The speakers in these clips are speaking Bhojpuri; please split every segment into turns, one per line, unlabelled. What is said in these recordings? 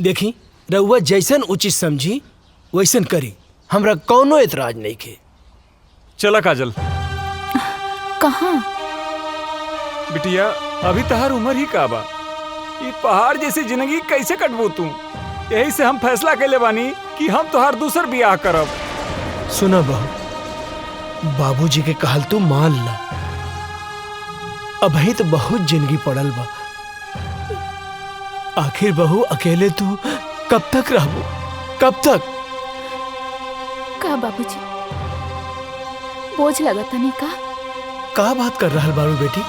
देखी रउआ जैसन उचित समझी वैसन करी, हमरा कौनो एतराज नहीं के।
चला काजल।
कहाँ?
बिटिया अभी तहार उम्र ही का बा, ये पहाड़ जैसी जिंदगी कैसे कटबू तू? यही से हम फैसला कैले बानी कि हम तोहार दूसर बियाह करब।
सुना बहू, बाबूजी के कहल तू मान ला। अभी तो बहुत जिंदगी पड़ल बा। आखिर बहू अकेले तू कब तक रहबू? कब तक?
का बाबूजी बोझ लगता नहीं
का बात कर रहा बारू बेटी?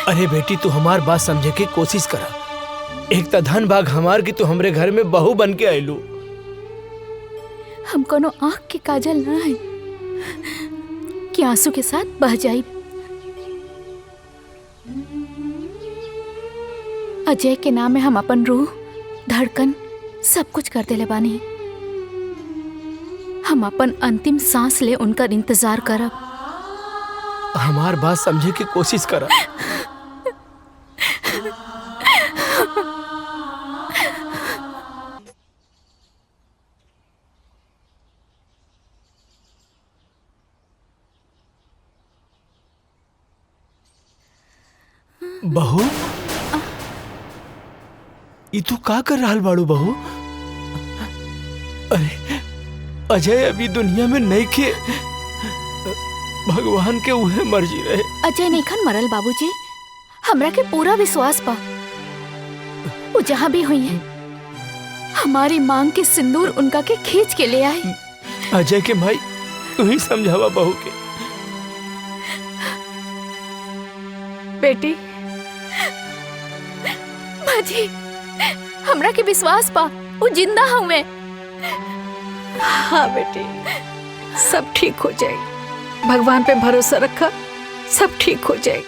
अरे बेटी तू हमार बात समझे के कोशिश करा। एक तो धन भाग हमार की तू हमरे घर में बहू बन के आयलू।
हम कोनो आँख के काजल ना है कि आंसू के साथ बह जाई। अजय के नाम में हम अपन रूह, धड़कन सब कुछ कर देले बानी। हम अपन अंतिम सांस ले उनका इंतजार करब।
हमार बात समझे की कोशिश करा। बहू, ये तू का कर रहा बाड़ू बहू? अरे अजय अभी दुनिया में नहीं के, भगवान के उहे मर्जी रहे।
अजय नहीं मरल बाबूजी, हमरा के पूरा विश्वास बा वो जहाँ भी हुई है हमारी मांग के सिंदूर उनका के खींच के ले आए।
अजय के भाई तू ही समझावा बहू के।
बेटी माजी, हमरा के विश्वास पा वो जिंदा हुए।
हाँ बेटी, सब ठीक हो जाए। भगवान पे भरोसा रखा, सब ठीक हो जाए।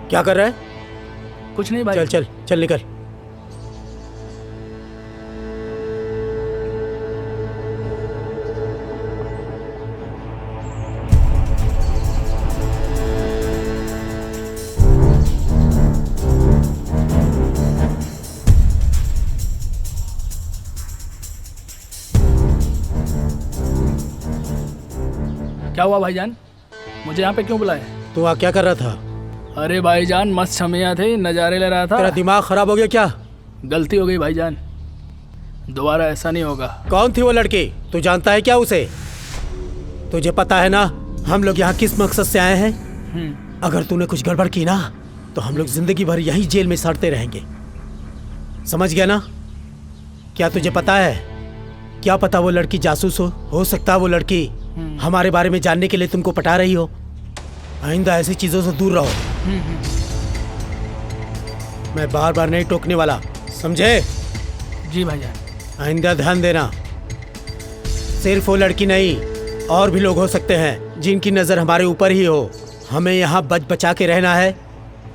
क्या कर रहा है?
कुछ नहीं भाई।
चल चल चल निकल।
क्या हुआ भाईजान? मुझे यहाँ पे क्यों बुलाए?
तू वहाँ क्या कर रहा था?
अरे भाईजान मस्त छमिया थे, नज़ारे ले रहा था।
तेरा दिमाग खराब हो गया क्या?
गलती हो गई भाईजान, दोबारा ऐसा नहीं होगा।
कौन थी वो लड़की? तू जानता है क्या उसे? तुझे पता है ना हम लोग यहाँ किस मकसद से आए हैं? अगर तूने कुछ गड़बड़ की ना तो हम लोग जिंदगी भर यही जेल में सड़ते रहेंगे, समझ गया ना? क्या तुझे पता है? क्या पता वो लड़की जासूस हो सकता है वो लड़की हमारे बारे में जानने के लिए तुमको पटा रही हो। आइंदा ऐसी चीजों से दूर रहो। मैं बार बार नहीं टोकने वाला, समझे?
जी भाईजान।
आइंदा ध्यान देना। सिर्फ वो लड़की नहीं, और भी लोग हो सकते हैं जिनकी नजर हमारे ऊपर ही हो। हमें यहाँ बच बचा के रहना है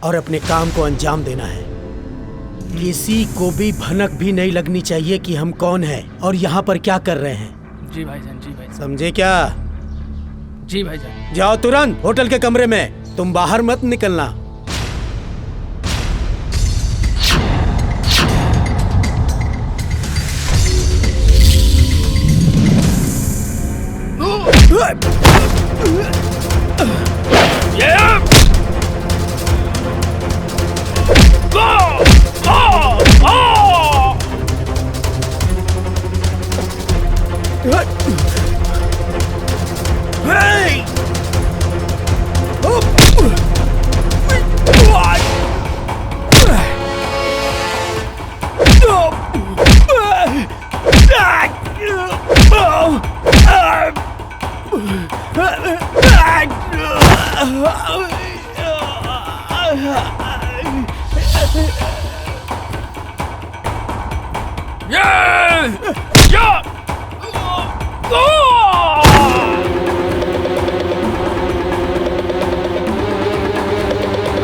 और अपने काम को अंजाम देना है। किसी को भी भनक भी नहीं लगनी चाहिए कि हम कौन हैं और यहाँ पर क्या कर रहे हैं।
जी भाईजान, जी भाईजान।
समझे क्या?
जी भाईजान।
जाओ तुरंत होटल के कमरे में, तुम बाहर मत निकलना।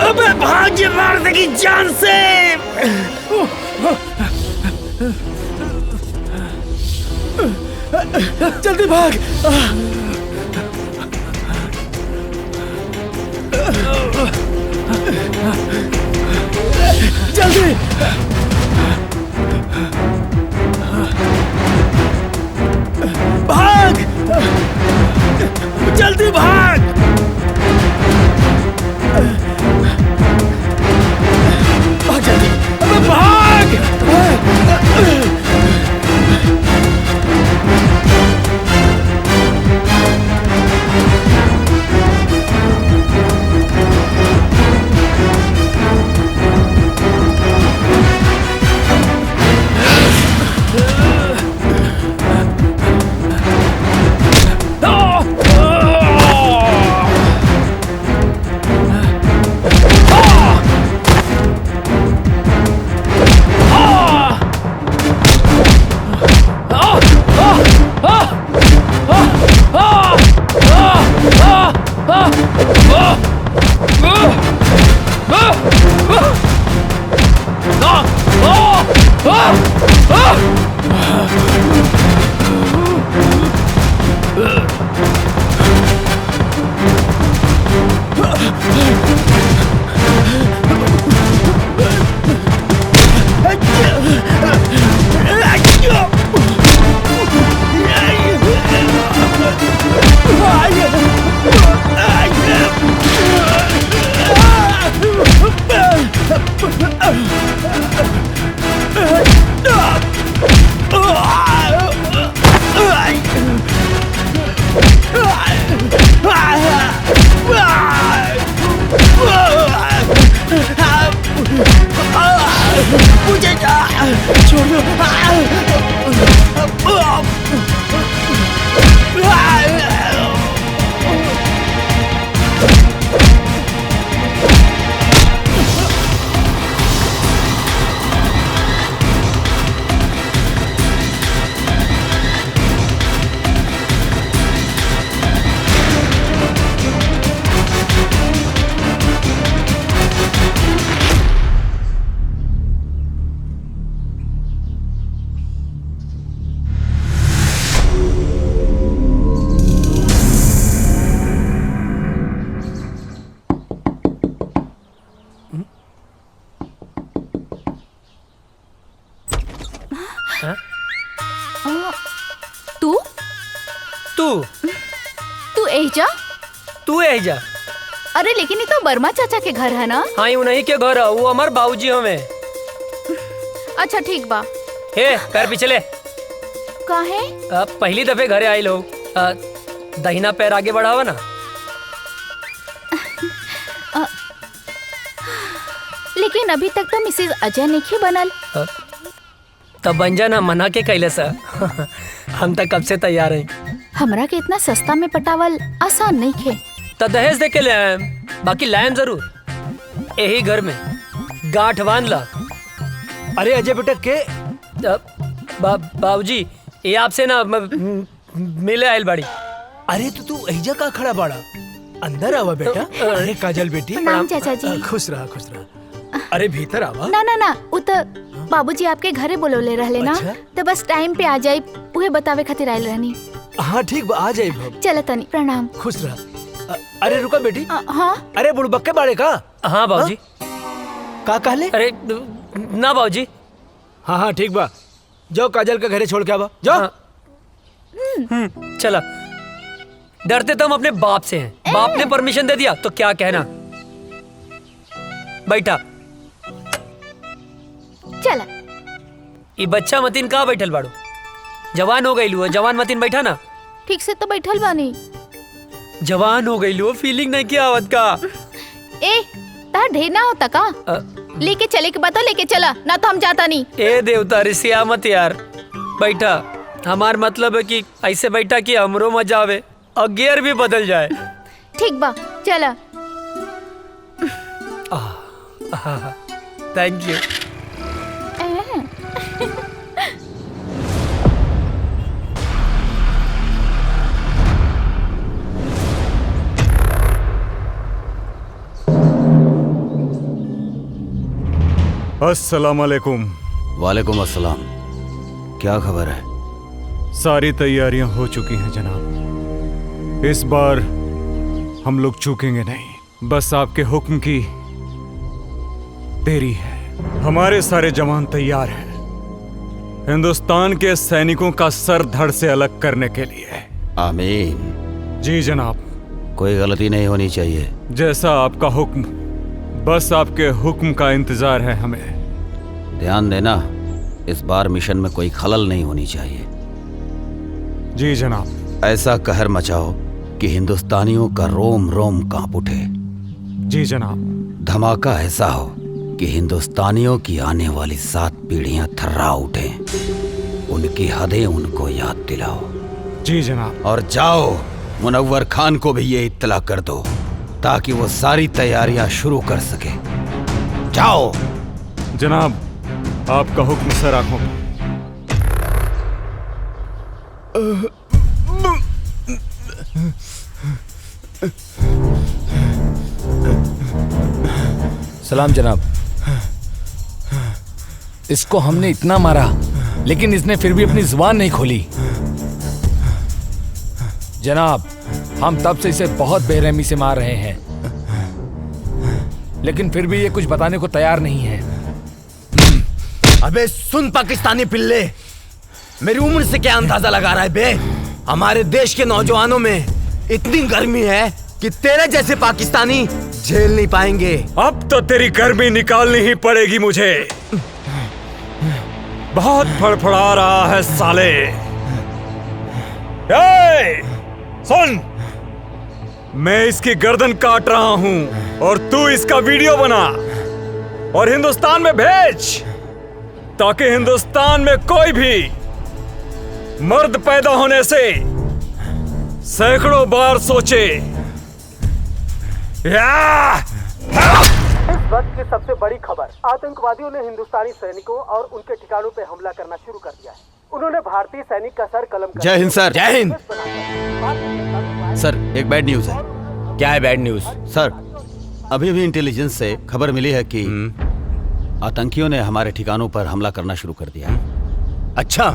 अबे भाग, ये मार देगी जान से। जल्दी भाग। जल्दी भाग, जल्दी भाग। भाग जल्दी, अबे भाग।
तू एजा?
तू एजा?
अरे लेकिन ये तो वर्मा चाचा के घर है ना?
हाँ, उन्हीं के घर है, वो हमार बाबूजी हमें।
अच्छा ठीक बा।
हे पैर पिछले
काहे?
पहली दफे घरे आई लोग, दहिना पैर आगे बढ़ावा ना।
लेकिन अभी तक तो मिसेज अजय नहीं बनल।
तब बन जाना, मना के कैले सा। हम तक कब से तैयार हैं।
हमरा के इतना सस्ता में पटावल आसान नहीं खे।
तो दहेज दे के ले आए, बाकी लाएम जरूर। यही घर में गांठ बांध ला।
अरे अजय बेटा के
बाबूजी ये आपसे ना मिले आयल बाड़ी।
अरे तो तू एजा का खड़ा बाड़ा, अंदर आवा बेटा। अरे काजल बेटी
प्रणाम चाचा जी।
खुश रहा। अरे भीतर आवा।
ना ना ना उ त बाबूजी आपके घरे बोलौले रहले ना।
अच्छा?
तो बस टाइम पे आ जाई उहे बतावे खातिर आइल रहनी।
हाँ ठीक बा, आ जाए भब।
चल तनी प्रणाम।
खुश रहा। अरे रुका बेटी।
हाँ
अरे बुड़बक्के बाड़े का।
हाँ बाबूजी।
का कहले?
अरे ना बाबूजी।
हाँ हाँ ठीक बा, जाओ काजल का घरे छोड़ के आवा जाओ।
चला। डरते तो हम अपने बाप से हैं। बाप ने परमिशन दे दिया तो क्या कहना। बैठा।
चला।
ये बच्चा मतीन कहाँ बैठल बाड़ू? जवान हो गई लू, जवान मतीन बैठा ना।
ठीक से तो बैठल बानी।
जवान हो गई लू, फीलिंग नहीं किया आवत का।
ए तार ढेर ना होता का? लेके चले के बता, लेके चला ना तो हम जाता नहीं।
ए देवता रिसिया मत यार। बैठा। हमार मतलब है कि ऐसे बैठा कि हमरो मजा आवे और गियर भी बदल जाए।
ठीक बा चला।
Thank you.
अस्सलाम वालेकुम।
वालेकुम अस्सलाम। क्या खबर है?
सारी तैयारियां हो चुकी हैं जनाब। इस बार हम लोग चूकेंगे नहीं। बस आपके हुक्म की देरी है। हमारे सारे जवान तैयार हैं हिंदुस्तान के सैनिकों का सर धड़ से अलग करने के लिए।
आमीन।
जी जनाब।
कोई गलती नहीं होनी चाहिए।
जैसा आपका हुक्म, बस आपके हुक्म का इंतजार है हमें।
ध्यान देना, इस बार मिशन में कोई खलल नहीं होनी चाहिए।
जी जनाब।
ऐसा कहर मचाओ कि हिंदुस्तानियों का रोम रोम कांप उठे।
जी जनाब।
धमाका ऐसा हो कि हिंदुस्तानियों की आने वाली 7 पीढ़ियां थर्रा उठें। उनकी हदें उनको याद दिलाओ।
जी जनाब।
और जाओ मुनव्वर खान को भी ये इत्तला कर दो ताकि वो सारी तैयारियां शुरू कर सके। जाओ।
जनाब आपका हुक्म सर आंखों पे।
सलाम जनाब। इसको हमने इतना मारा लेकिन इसने फिर भी अपनी जुबान नहीं खोली। जनाब हम तब से इसे बहुत बेरहमी से मार रहे हैं लेकिन फिर भी ये कुछ बताने को तैयार नहीं है।
अबे सुन पाकिस्तानी पिल्ले, मेरी उम्र से क्या अंदाजा लगा रहा है बे? हमारे देश के नौजवानों में इतनी गर्मी है कि तेरे जैसे पाकिस्तानी झेल नहीं पाएंगे।
अब तो तेरी गर्मी निकालनी ही पड़ेगी मुझे। बहुत फड़फड़ा रहा है साले। सुन, मैं इसकी गर्दन काट रहा हूं और तू इसका वीडियो बना और हिंदुस्तान में भेज ताकि हिंदुस्तान में कोई भी मर्द पैदा होने से सैकड़ों बार सोचे।
इस वक्त की सबसे बड़ी खबर, आतंकवादियों ने हिंदुस्तानी सैनिकों और उनके ठिकानों पर हमला करना शुरू कर दिया है। उन्होंने भारतीय सैनिक का सर कलम कर
जय हिंद सर। जय हिंद
सर, एक बैड न्यूज है।
क्या है बैड न्यूज?
सर, अभी भी इंटेलिजेंस से खबर मिली है कि आतंकियों ने हमारे ठिकानों पर हमला करना शुरू कर दिया है।
अच्छा,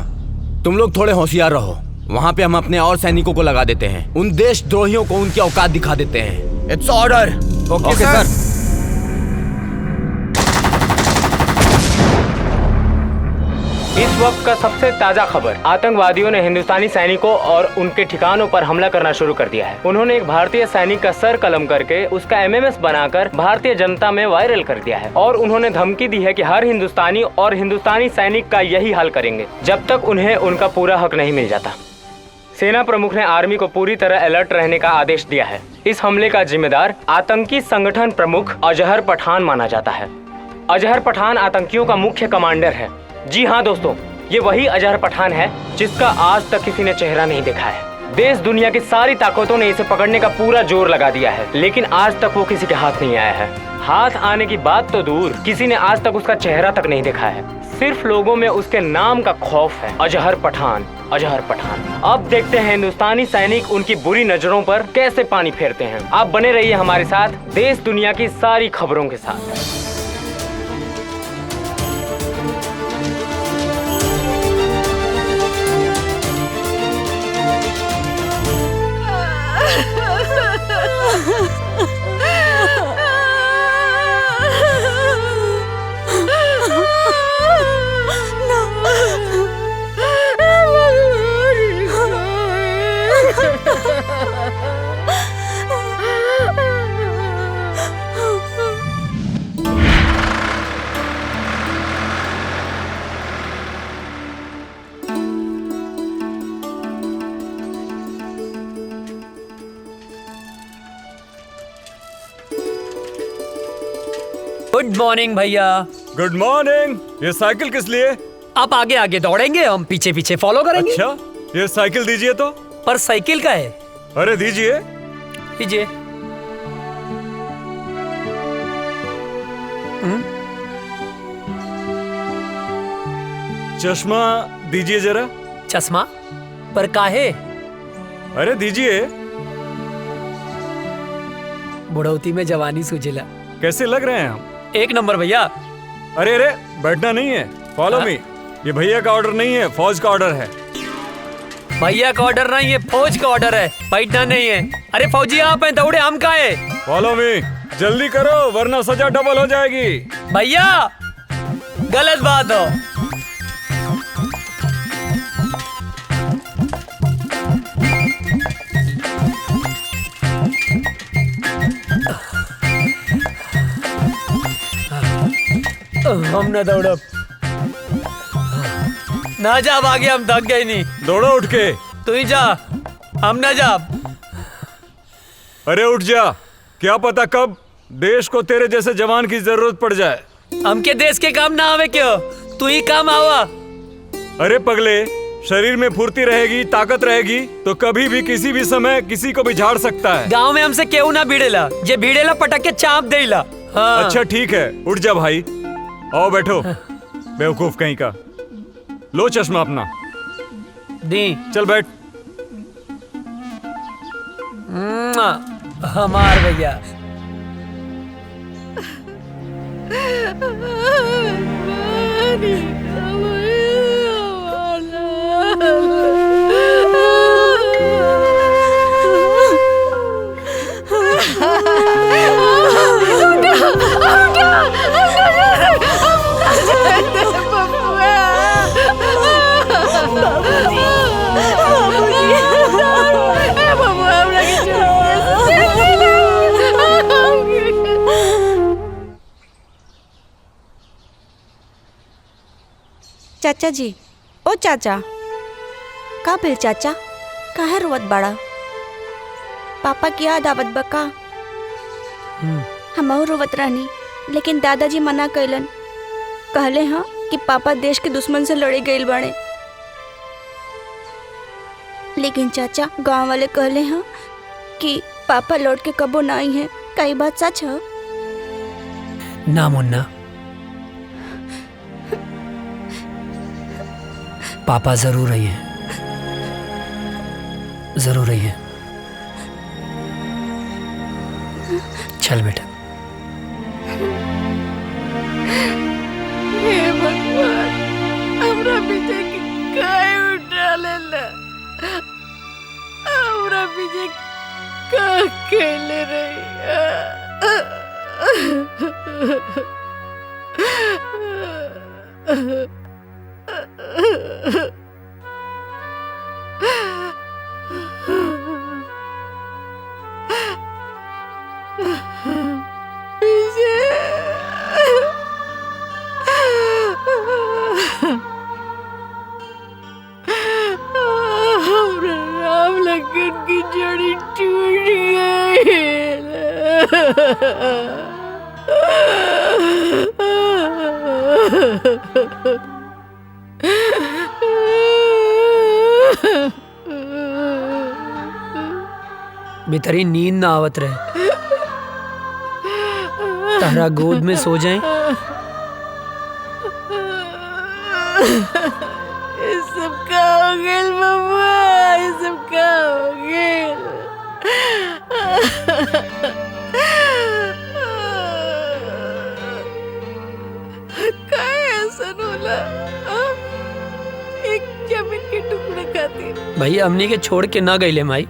तुम लोग थोड़े होशियार रहो। वहाँ पे हम अपने और सैनिकों को लगा देते हैं। उन देशद्रोहियों को उनकी औकात दिखा देते हैं। It's order.
ओके सर।
इस वक्त का सबसे ताजा खबर, आतंकवादियों ने हिंदुस्तानी सैनिकों और उनके ठिकानों पर हमला करना शुरू कर दिया है। उन्होंने एक भारतीय सैनिक का सर कलम करके उसका एमएमएस बनाकर भारतीय जनता में वायरल कर दिया है और उन्होंने धमकी दी है कि हर हिंदुस्तानी और हिंदुस्तानी सैनिक का यही हाल करेंगे जब तक उन्हें उनका पूरा हक नहीं मिल जाता। सेना प्रमुख ने आर्मी को पूरी तरह अलर्ट रहने का आदेश दिया है। इस हमले का जिम्मेदार आतंकी संगठन प्रमुख अजहर पठान माना जाता है। अजहर पठान आतंकियों का मुख्य कमांडर है। जी हाँ दोस्तों, ये वही अजहर पठान है जिसका आज तक किसी ने चेहरा नहीं देखा है। देश दुनिया की सारी ताकतों ने इसे पकड़ने का पूरा जोर लगा दिया है, लेकिन आज तक वो किसी के हाथ नहीं आया है। हाथ आने की बात तो दूर, किसी ने आज तक उसका चेहरा तक नहीं देखा है। सिर्फ लोगों में उसके नाम का खौफ है, अजहर पठान, अजहर पठान। अब देखते हैं हिंदुस्तानी सैनिक उनकी बुरी नजरों पर कैसे पानी फेरते हैं। आप बने रहिए हमारे साथ देश दुनिया की सारी खबरों के साथ।
गुड मॉर्निंग भैया।
Good morning. ये साइकिल किस लिए?
आप आगे आगे दौड़ेंगे, हम पीछे पीछे फॉलो करेंगे।
अच्छा, ये साइकिल दीजिए तो।
पर साइकिल का है।
अरे दीजिए।
दीजिए।
चश्मा दीजिए जरा।
चश्मा पर काहे?
अरे दीजिए।
बुढ़ौती में जवानी सूझेला।
कैसे लग रहे हैं हम?
एक नंबर भैया।
अरे अरे बैठना नहीं है, फॉलो मी। ये भैया का ऑर्डर नहीं है, फौज का ऑर्डर है।
भैया का ऑर्डर नहीं है, फौज का ऑर्डर है, बैठना नहीं है। अरे फौजी आप हैं, दौड़े हम का है।
फॉलो मी, जल्दी करो वरना सजा डबल हो जाएगी।
भैया गलत बात हो। हम न दौड़ब ना, जा आगे, हम थक गए नहीं।
दौड़ो उठ के।
तू ही जा, हम ना जा।
अरे उठ जा, क्या पता कब देश को तेरे जैसे जवान की जरूरत पड़ जाए।
हमके देश के काम ना आवे क्यों, तू ही काम आवा।
अरे पगले, शरीर में फुर्ती रहेगी, ताकत रहेगी तो कभी भी किसी भी समय किसी को भी झाड़ सकता है।
गांव में हमसे केहू ना भिड़ेला, जे भिड़ेला पटक के चाप देला। हाँ।
अच्छा ठीक है, उठ जा भाई। आओ बैठो, बेवकूफ कहीं का। लो चश्मा अपना
दी।
चल बैठ।
हमार भैया।
चाचा जी, ओ चाचा, का भेल चाचा, काहे रोवत बाड़ा? पापा की याद आवत बा का? हमहू रोवत रहनी, लेकिन दादाजी मना कैलन। कहले हाँ कि पापा देश के दुश्मन से लड़े गइल बाड़े। लेकिन चाचा, गांव वाले कहले हाँ कि पापा लौट के कबो ना आई हैं। का ई बात सच है?
ना मुन्ना, पापा जरूर आई हैं, जरूर आई हैं। चल बेटा।
हे भगवान, हमरा पीछे काहे उठा लेला? हमरा पीछे का खेले रही? राम लखन की जड़ी टूट गई।
भीतरी नींद ना आवत रहे, तारा गोद में सो जाए।
ये सब का हो गया बबुआ, ये सब का हो गया। काय ऐसा होला? एक जमीन के टुकड़े खातिर
भैया हमनी के छोड़ के ना गईले माई।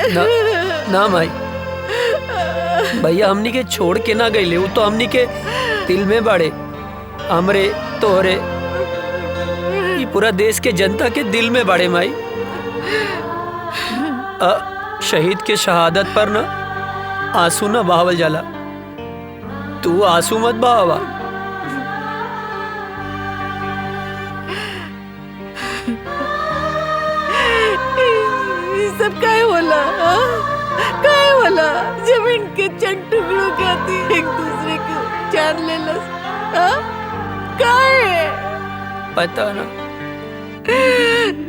ना, ना माई, भैया हमनी के छोड़ के ना गईले, वो तो हमनी के दिल में बाड़े। हमरे तोहरे ये पूरा देश के जनता के दिल में बाड़े माई। शहीद के शहादत पर ना आंसू ना बहावल जाला, तू आंसू मत बहावा।
सब काय होला? काय होला? जमीन के चंद टुकड़ों खाती एक दूसरे को जान ले लस। काय
पता ना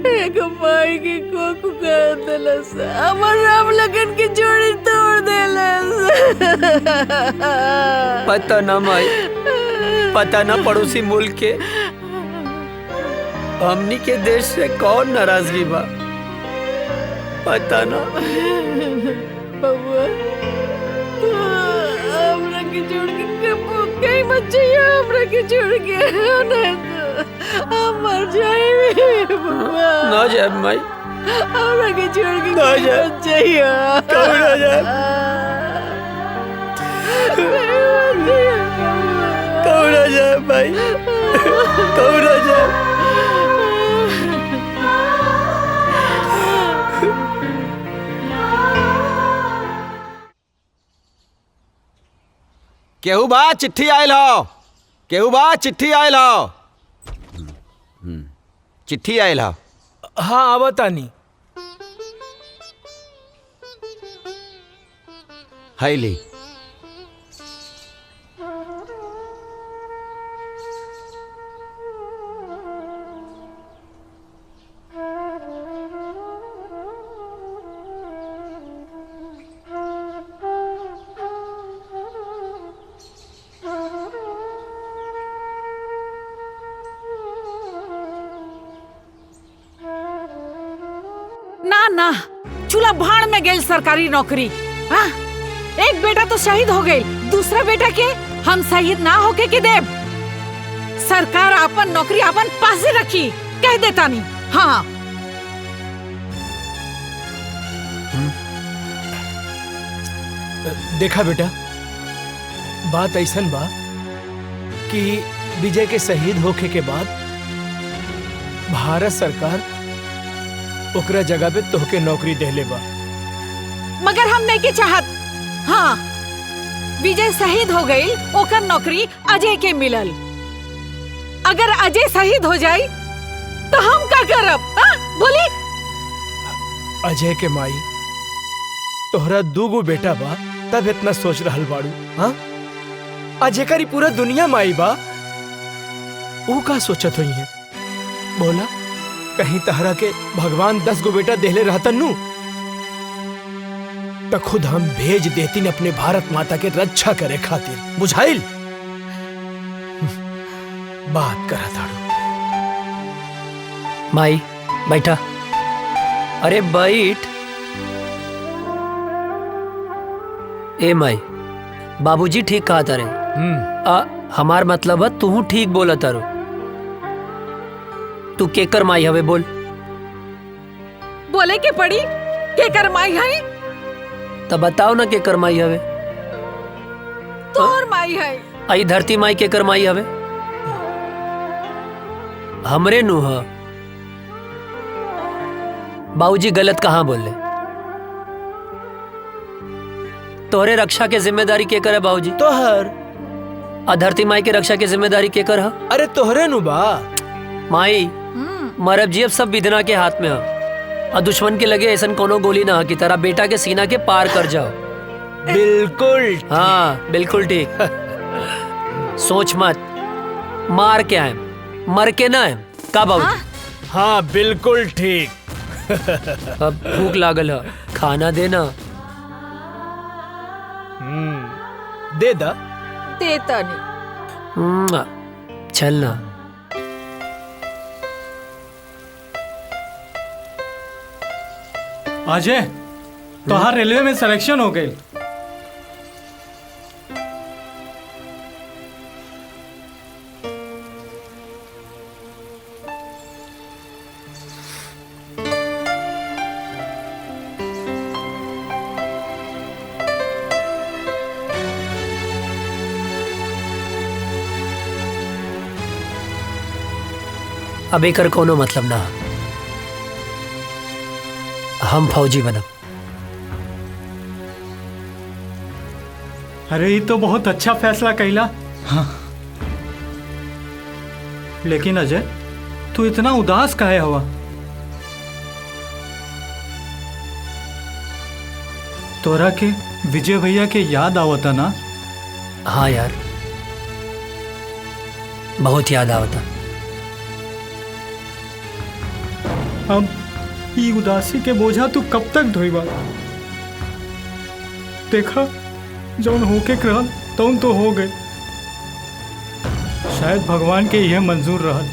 एक माई के कोकू कर देलस, हमर राम लगन की जोड़ी तोड़ देलस।
पता ना माई, पता ना पड़ोसी मुल्क के हमनी के देश से कौन नाराजगी बा, पता ना।
बबुआ तू हमरा के छोड़ के कहीं मत जाइए, हमरा के छोड़ के नहीं तो हम मर जाएंगे बबुआ।
ना जाए माई,
हमरा के छोड़ के
ना जाए,
मत जाइए।
कभी ना जाए, कभी ना जाए भाई, कभी ना जाए।
केहू बा चिट्ठी आयल हो, केहू बा चिट्ठी आयल हो, चिट्ठी आयल हो।
हाँ आवतानी।
हैली
ना ना, चूल्हा भाड़ में गई सरकारी नौकरी। हाँ? एक बेटा तो शहीद हो गई, दूसरा बेटा के हम शहीद ना होके के देव। सरकार अपन नौकरी अपन पास ही रखी, कह देता नहीं। हाँ
देखा बेटा, बात ऐसन बा कि विजय के शहीद होखे के बाद भारत सरकार ओकरा जगह पे तोहके नौकरी देले बा।
मगर हम नहीं के चाहत। हाँ विजय शहीद हो गई, ओकर नौकरी अजय के मिलल। अगर अजय शहीद हो जाई तो हम क्या करब? बोली।
अजय के माई, तोहरा दूगो बेटा बा तब इतना सोच रहल बाड़ू। हाँ अजय करी पूरा दुनिया माई बा, वो का सोचत हुई है? बोला कहीं तहरा के भगवान 10 गो बेटा देले रहतन नु तो खुद हम भेज देती न अपने भारत माता के रक्षा करे खातिर। बुझाइल? बात करा ताड़ू।
माई बैठा। अरे बैठ। ए माई, बाबूजी ठीक कहा तारे। हमार मतलब है तू ठीक बोला तारो। तू केकर माई हवे बोल?
बोले के पड़ी केकर माई है?
तब बताओ ना केकर माई हवे।
तोर माई है।
आई धरती माई केकर माई हवे? हमरे नु ह। बाबूजी गलत कहाँ बोले? तोहरे रक्षा के जिम्मेदारी केकर है बाबूजी?
तोहर।
धरती माई के रक्षा के जिम्मेदारी केकर है?
अरे तोहरे नु बा।
माई मरब जी अब सब विधना के हाथ में है, और दुश्मन के लगे ऐसा कोनो गोली ना कि तेरा बेटा के सीना के पार कर जाओ।
बिल्कुल
हाँ बिल्कुल ठीक। सोच मत, मार के आए मर के ना आए का बाबूजी?
हाँ बिल्कुल ठीक।
अब भूख लागल है, खाना देना।
दे दा।
देता नहीं।
चलना।
अजय, तोहार रेलवे में सिलेक्शन हो गई।
अब एकर कोनो मतलब ना, हम फौजी बनब।
अरे ये तो बहुत अच्छा फैसला कैला। हाँ। लेकिन अजय, तू इतना उदास काहे हुआ? तोरा के विजय भैया के याद आवता ना?
हाँ यार, बहुत याद आवता।
अब ये उदासी के बोझा तू कब तक ढोईबा? देखा, जौन होके रहल तौन तो हो गए। शायद भगवान के यह मंजूर रहल।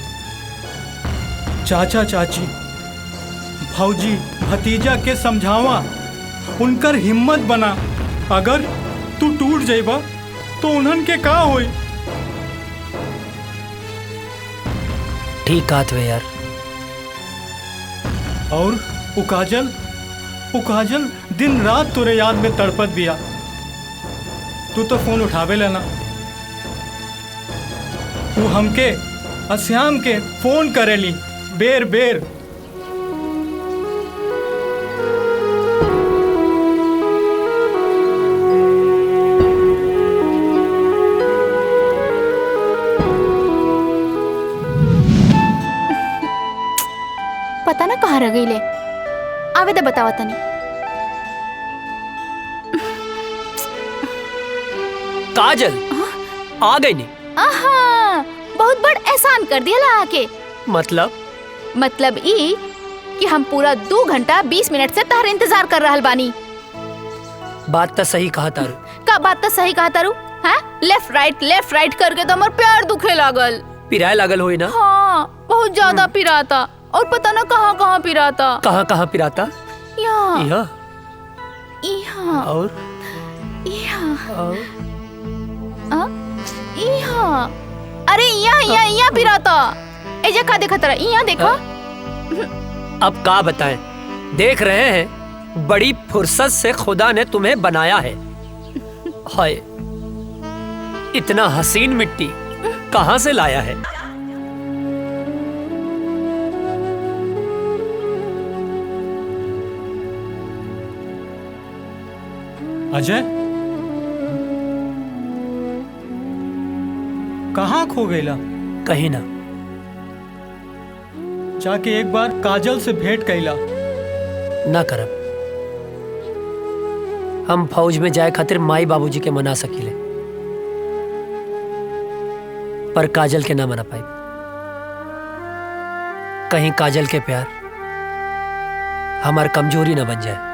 चाचा चाची, भौजी, भतीजा के समझावा, उनकर हिम्मत बना। अगर तू टूट जाइबा तो उन्हन के का होई?
ठीक कहत वे यार।
और वो काजल दिन रात तोरे याद में तड़पत बिया। तू तो फोन उठावे लेना। तू हमके अश्याम के फोन करेली बेर बेर।
पता ना कहाँ रह गई ले। आवे दे बतावा तनी।
काजल आ गई नहीं?
आहा, बहुत बड़ एहसान कर दिया ला आके।
मतलब
ई कि हम पूरा 2 घंटा 20 मिनट से तार इंतजार कर रहल बानी।
बात तो सही कहा तारू।
का बात तो सही कहा तारू? हाँ, लेफ्ट राइट करके तो हमार पैर दुखे लागल।
पिराए लागल होई ना?
हाँ, बहुत ज्यादा पिराता। और पता ना कहाँ कहाँ पिराता।
कहाँ पिराता?
यहाँ
और
यहाँ। अरे यहाँ पिराता। एजा का देखा तेरा? यहाँ देखा।
अब का बताएं, देख रहे हैं बड़ी फुर्सत से खुदा ने तुम्हें बनाया है। हाय, इतना हसीन मिट्टी कहाँ से लाया है?
अजय, कहाँ खो गईला?
कहीं ना।
जाके एक बार काजल से भेंट कैला।
ना करब। हम फौज में जाए खातिर माई बाबूजी के मना सकीले, पर काजल के ना मना पाई। कहीं काजल के प्यार हमार कमजोरी ना बन जाए।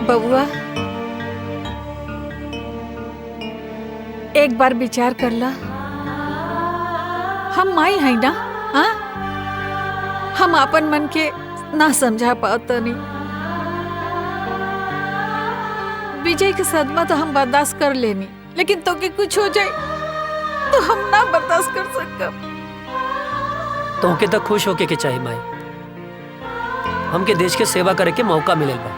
बबुआ, एक बार विचार कर ला। हम माई है ना? हाँ, हम अपन मन के ना समझा पाता नहीं। विजय के सदमा तो हम बर्दाश्त कर लेनी, लेकिन तो के कुछ हो जाए तो हम ना बर्दाश्त कर सकब।
तो के तो खुश होके के चाहिए माई। हमके देश के सेवा करे के मौका मिलल बा।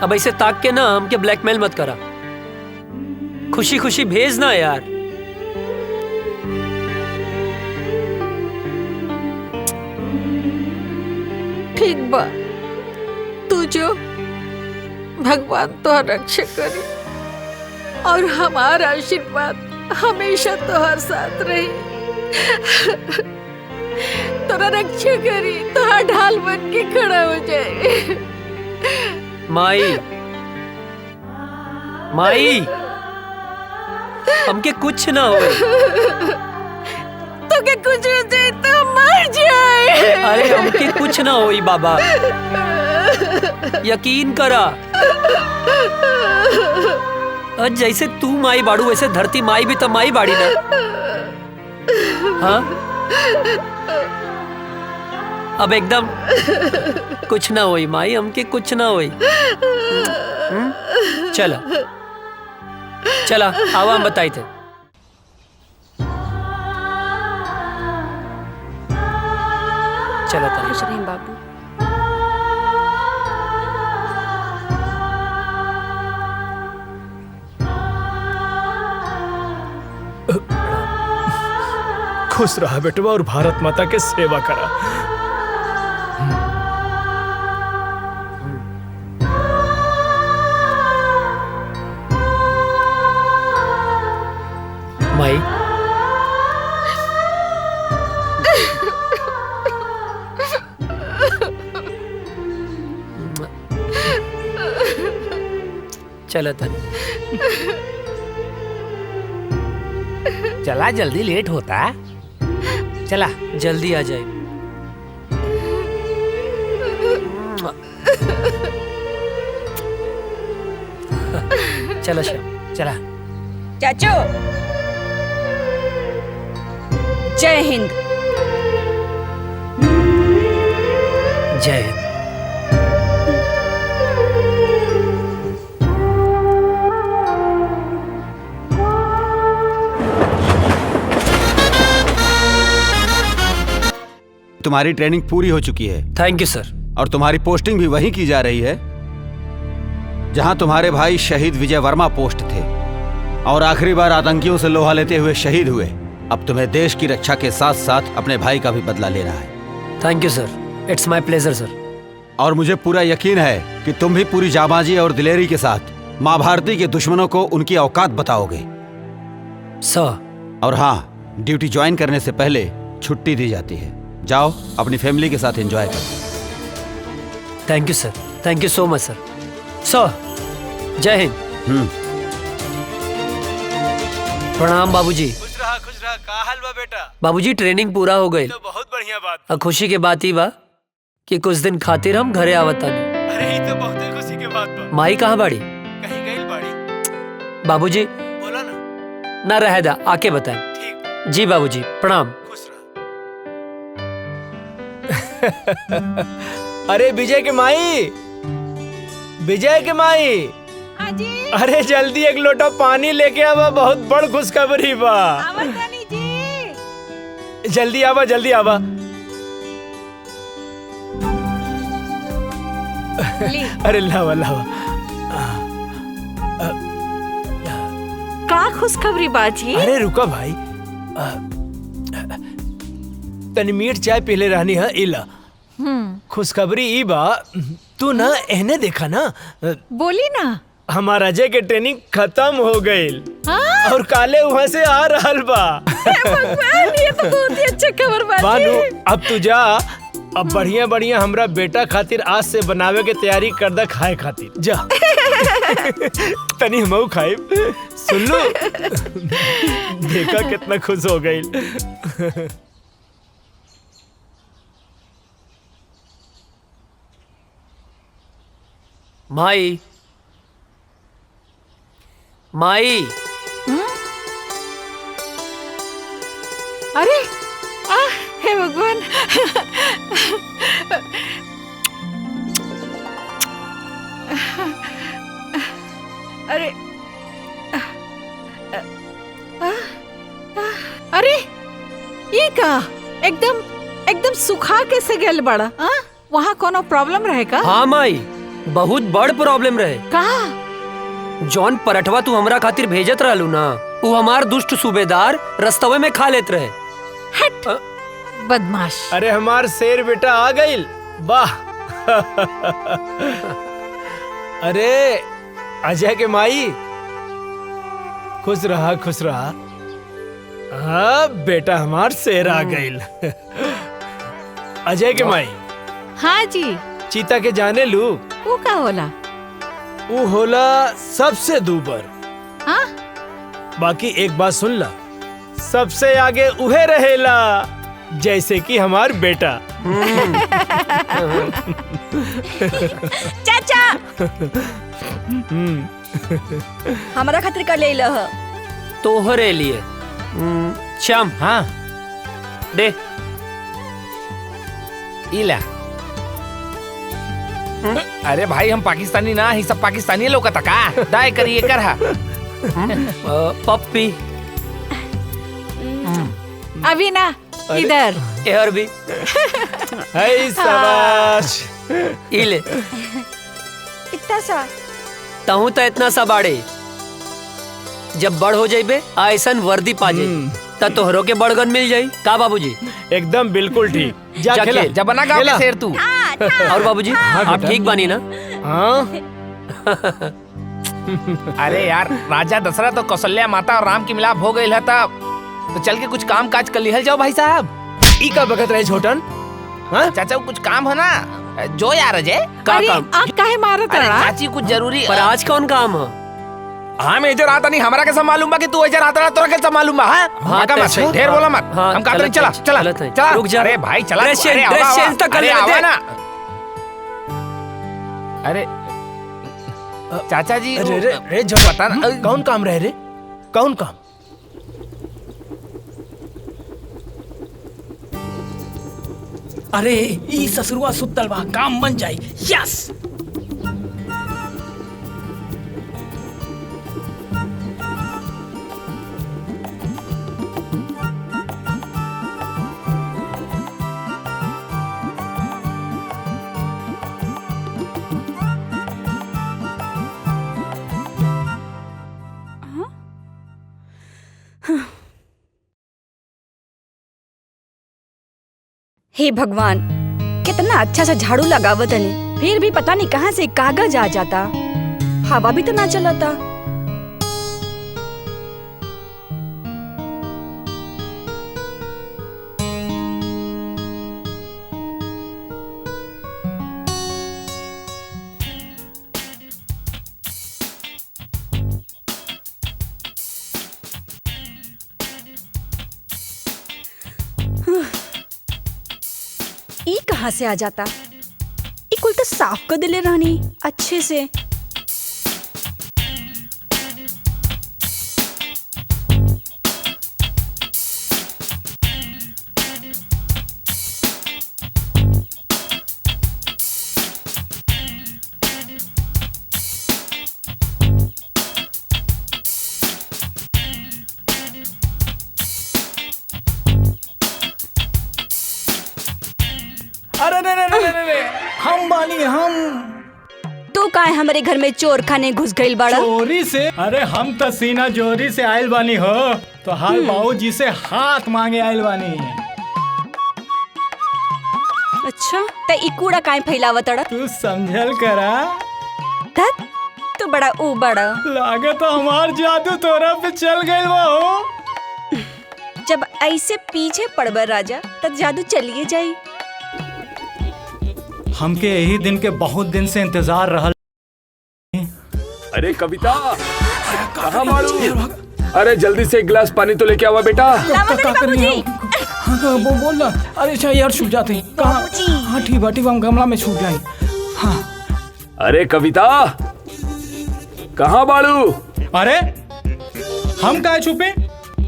अब ऐसे ताक के ना हमके ब्लैकमेल मत करा। खुशी खुशी भेज ना यार।
ठीक बा, तू जो भगवान तो रक्षा करी और हमारा आशीर्वाद हमेशा तोहर साथ रही। तोरा रक्षा करी, तोहरा ढाल बन के खड़ा हो जाए।
माई माई हमके कुछ ना हो।
तो के कुछ हो जाए तो मर जाए।
अरे हमके कुछ ना होई बाबा, यकीन करा। और जैसे तू माई बाड़ू वैसे धरती माई भी तो माई बाड़ी ना। हाँ अब एकदम कुछ ना होई माई, हमके कुछ ना होई। चला चला आवा हम बताई थे। चला
खुश रहें बाबू।
खुश रहा बेटवा और भारत माता के सेवा करा।
माई चला तन
चला जल्दी लेट होता। चला
जल्दी आ जाए। चला श्याम
चला।
चाचू जय हिंद।
जय हिंद।
तुम्हारी ट्रेनिंग पूरी हो चुकी है।
थैंक यू सर।
और तुम्हारी पोस्टिंग भी वहीं की जा रही है जहां तुम्हारे भाई शहीद विजय वर्मा पोस्ट थे और आखिरी बार आतंकियों से लोहा लेते हुए शहीद हुए। अब तुम्हें देश की रक्षा के साथ साथ अपने भाई का भी बदला लेना है।
Thank you sir, it's my pleasure sir.
और मुझे पूरा यकीन है कि तुम भी पूरी जाबाजी और दिलेरी के साथ माँ भारती के दुश्मनों को उनकी औकात बताओगे
सर।
और हाँ, ड्यूटी ज्वाइन करने से पहले छुट्टी दी जाती है। जाओ अपनी फैमिली के साथ एंजॉय करो।
Thank you sir, thank you so much सर। सर जय हिंद। प्रणाम बाबूजी।
खुश रहा का हाल बा बेटा?
बाबूजी ट्रेनिंग पूरा हो गई।
तो बहुत बढ़िया बात।
अब खुशी के बात ही बा कि कुछ दिन खातिर हम घरे आवतानी।
अरे ये तो बहुत खुशी के बात बा।
माई कहाँ बाड़ी?
कहीं गई बाड़ी।
बाबूजी
बोला ना।
ना रह दा, आके बताएं।
ठीक।
जी बाबूजी प्रणाम।
खुश रहा। अरे विजय के माई, विजय के माई।
हाजी।
अरे जल्दी एक लोटा पानी लेके आवा, बहुत बड़ खुशखबरी बा। जल्दी आवा, जल्दी आवा। अरे लावा लावा।
का खुशखबरी बाजी?
अरे रुका भाई, तनी मीठ चाय पीले रहनी है। इला खुशखबरी ई बा, तू ना एहने देखा ना।
बोली ना।
हमारा अजय के ट्रेनिंग खत्म हो गई और काले वहाँ से आ रहल बा।
भगवान, ये तो बहुत ही अच्छा खबर बाजी।
बानू अब तू जा, अब बढ़िया बढ़िया हमरा बेटा खातिर आज से बनावे के तैयारी कर दा खाए खातिर। जा तनी हमऊ खाए। सुन लो, देखा कितना खुश हो गई।
माई माई।
अरे हे भगवान। अरे अरे ये का एकदम एकदम सुखा कैसे गेल बड़ा? वहाँ कोनो प्रॉब्लम रहेगा?
हाँ माई, बहुत बड़ प्रॉब्लम रहे।
का
जॉन पराठवा तू हमरा खातिर भेजत रहलू ना, वो हमार दुष्ट सूबेदार रस्तवे में खा लेत रहे।
हट बदमाश।
अरे हमार शेर बेटा आ गइल, वाह। अरे अजय के माई, खुश रहा खुश रहा। हाँ बेटा हमार शेर आ गइल। अजय के माई।
हाँ जी।
चीता के जाने लू?
वो का होला?
वो होला सबसे दूबर।
हाँ?
बाकी एक बात सुन ला, सबसे आगे उहे रहेला, जैसे कि हमार बेटा।
चाचा हमारा खातिर कर ले लह।
तोहरे लिए। श्याम।
हाँ
दे।
इला। अरे भाई हम पाकिस्तानी ना, ही सब पाकिस्तानी लोग का का दाय करिए कर हा।
पप्पी।
अभी ना इधर।
यार भी।
हाय शाबाश।
इले।
इतना सा
तहु तो इतना सा बाड़े, जब बड़ हो जाइबे ऐसन वर्दी पा जाई त तोहरो के बड़गन मिल जाई का बाबूजी?
एकदम बिल्कुल ठीक। जा खेला।
जब बना गाँव के शेर तू।
और बाबूजी आप ठीक बानी ना?
हाँ।
अरे यार राजा दशरथ और कौशल्या माता और राम की मिलाप हो गई है तब तो चल के कुछ काम काज कर लिहल जाओ भाई साहब।
ई का बगत रहे छोटन?
हाँ चाचा कुछ काम है ना, जो यार अजय
का
अरे
काम?
आप काहे मारत
अरे
रहा?
चाची कुछ जरूरी।
पर आज कौन काम है?
हाँ मैं इधर आता नहीं, हमारा कैसा मालूम बा कि तू इधर आता रहा, तोरा कैसा मालूम बा? हाँ मत
अच्छा।
ढेर बोला मत।
हाँ,
हम कहते नहीं,
चला,
चला चला
चला,
चला।
रुक जा।
अरे भाई चला।
ड्रेस
अरे
चेंज,
आवा,
ड्रेस
आवा।
चेंज तो कर
अरे
लेते।
आवा ना। अरे चाचा जी
अरे रे रे जो
पता ना
कौन काम रहे रे? कौन काम?
अरे ई ससुरवा सुतल बा, काम बन जाई। यस।
हे भगवान, कितना अच्छा सा झाड़ू लगावत हनी, फिर भी पता नहीं कहाँ से कागज आ जाता। हवा भी तो ना चलता। ई कहाँ से आ जाता? ई कुल तो साफ कर दिले रहनी अच्छे से।
अरे रे रे रे रे रे, हम बानी हम।
तू काहे हमारे घर में चोर खाने घुस गइल बाड़ा?
चोरी से? अरे हम तो सीना जोरी से आयल बानी हो, तो हाल बाबूजी से हाथ मांगे आयल बानी।
अच्छा त ई कूड़ा काहे फैलावत अड़ा?
तू समझल करा।
धत तू बड़ा ऊ बड़ा।
लागे तो हमार जादू तोरा पे चल गइल बा हो।
जब ऐसे पीछे पड़बर राजा तब जादू चलिए जाई।
हमके यही दिन के बहुत दिन से इंतजार रहल।
अरे कविता कहाँ मारू? अरे जल्दी से एक गिलास पानी तो लेके आवा बेटा।
हाँ बोल ना। अरे अच्छा यार छूट जाते हैं कहाँ? हाँ ठीक बा हम गमला में छूट जाए। हाँ।
अरे कविता कहाँ बाड़ू?
अरे हम काहे छुपे?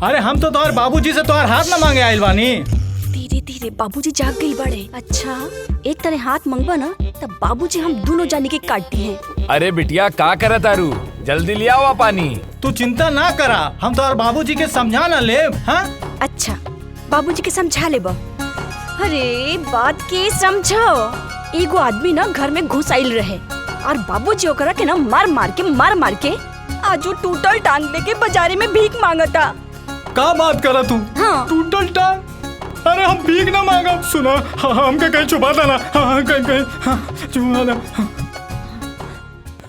अरे हम तो तोहर बाबूजी से तोहर हाथ न मांगे आइल बानी।
धीरे धीरे बाबूजी जाग गई बड़े। अच्छा एक तरह हाथ मंगवा ना तब बाबूजी हम दोनों जाने के काटती हैं।
अरे बिटिया का करे तारू, जल्दी ले आओ पानी।
तू चिंता ना करा, हम तोहर बाबूजी के समझा ना ले। हाँ
अच्छा बाबूजी के समझा ले बा। अरे बात के समझो। एगो आदमी ना घर में घुस आइल रहे और बाबूजी ओकरा के ना मार मार के आज वो टूटल टांग लेके बाजारे में भीख मांगता।
का बात करा तू?
हाँ।
टूटल टांग? अरे हम भीख ना मांगा, सुना हमके कहीं छुपा देना, कहीं छुपा दे।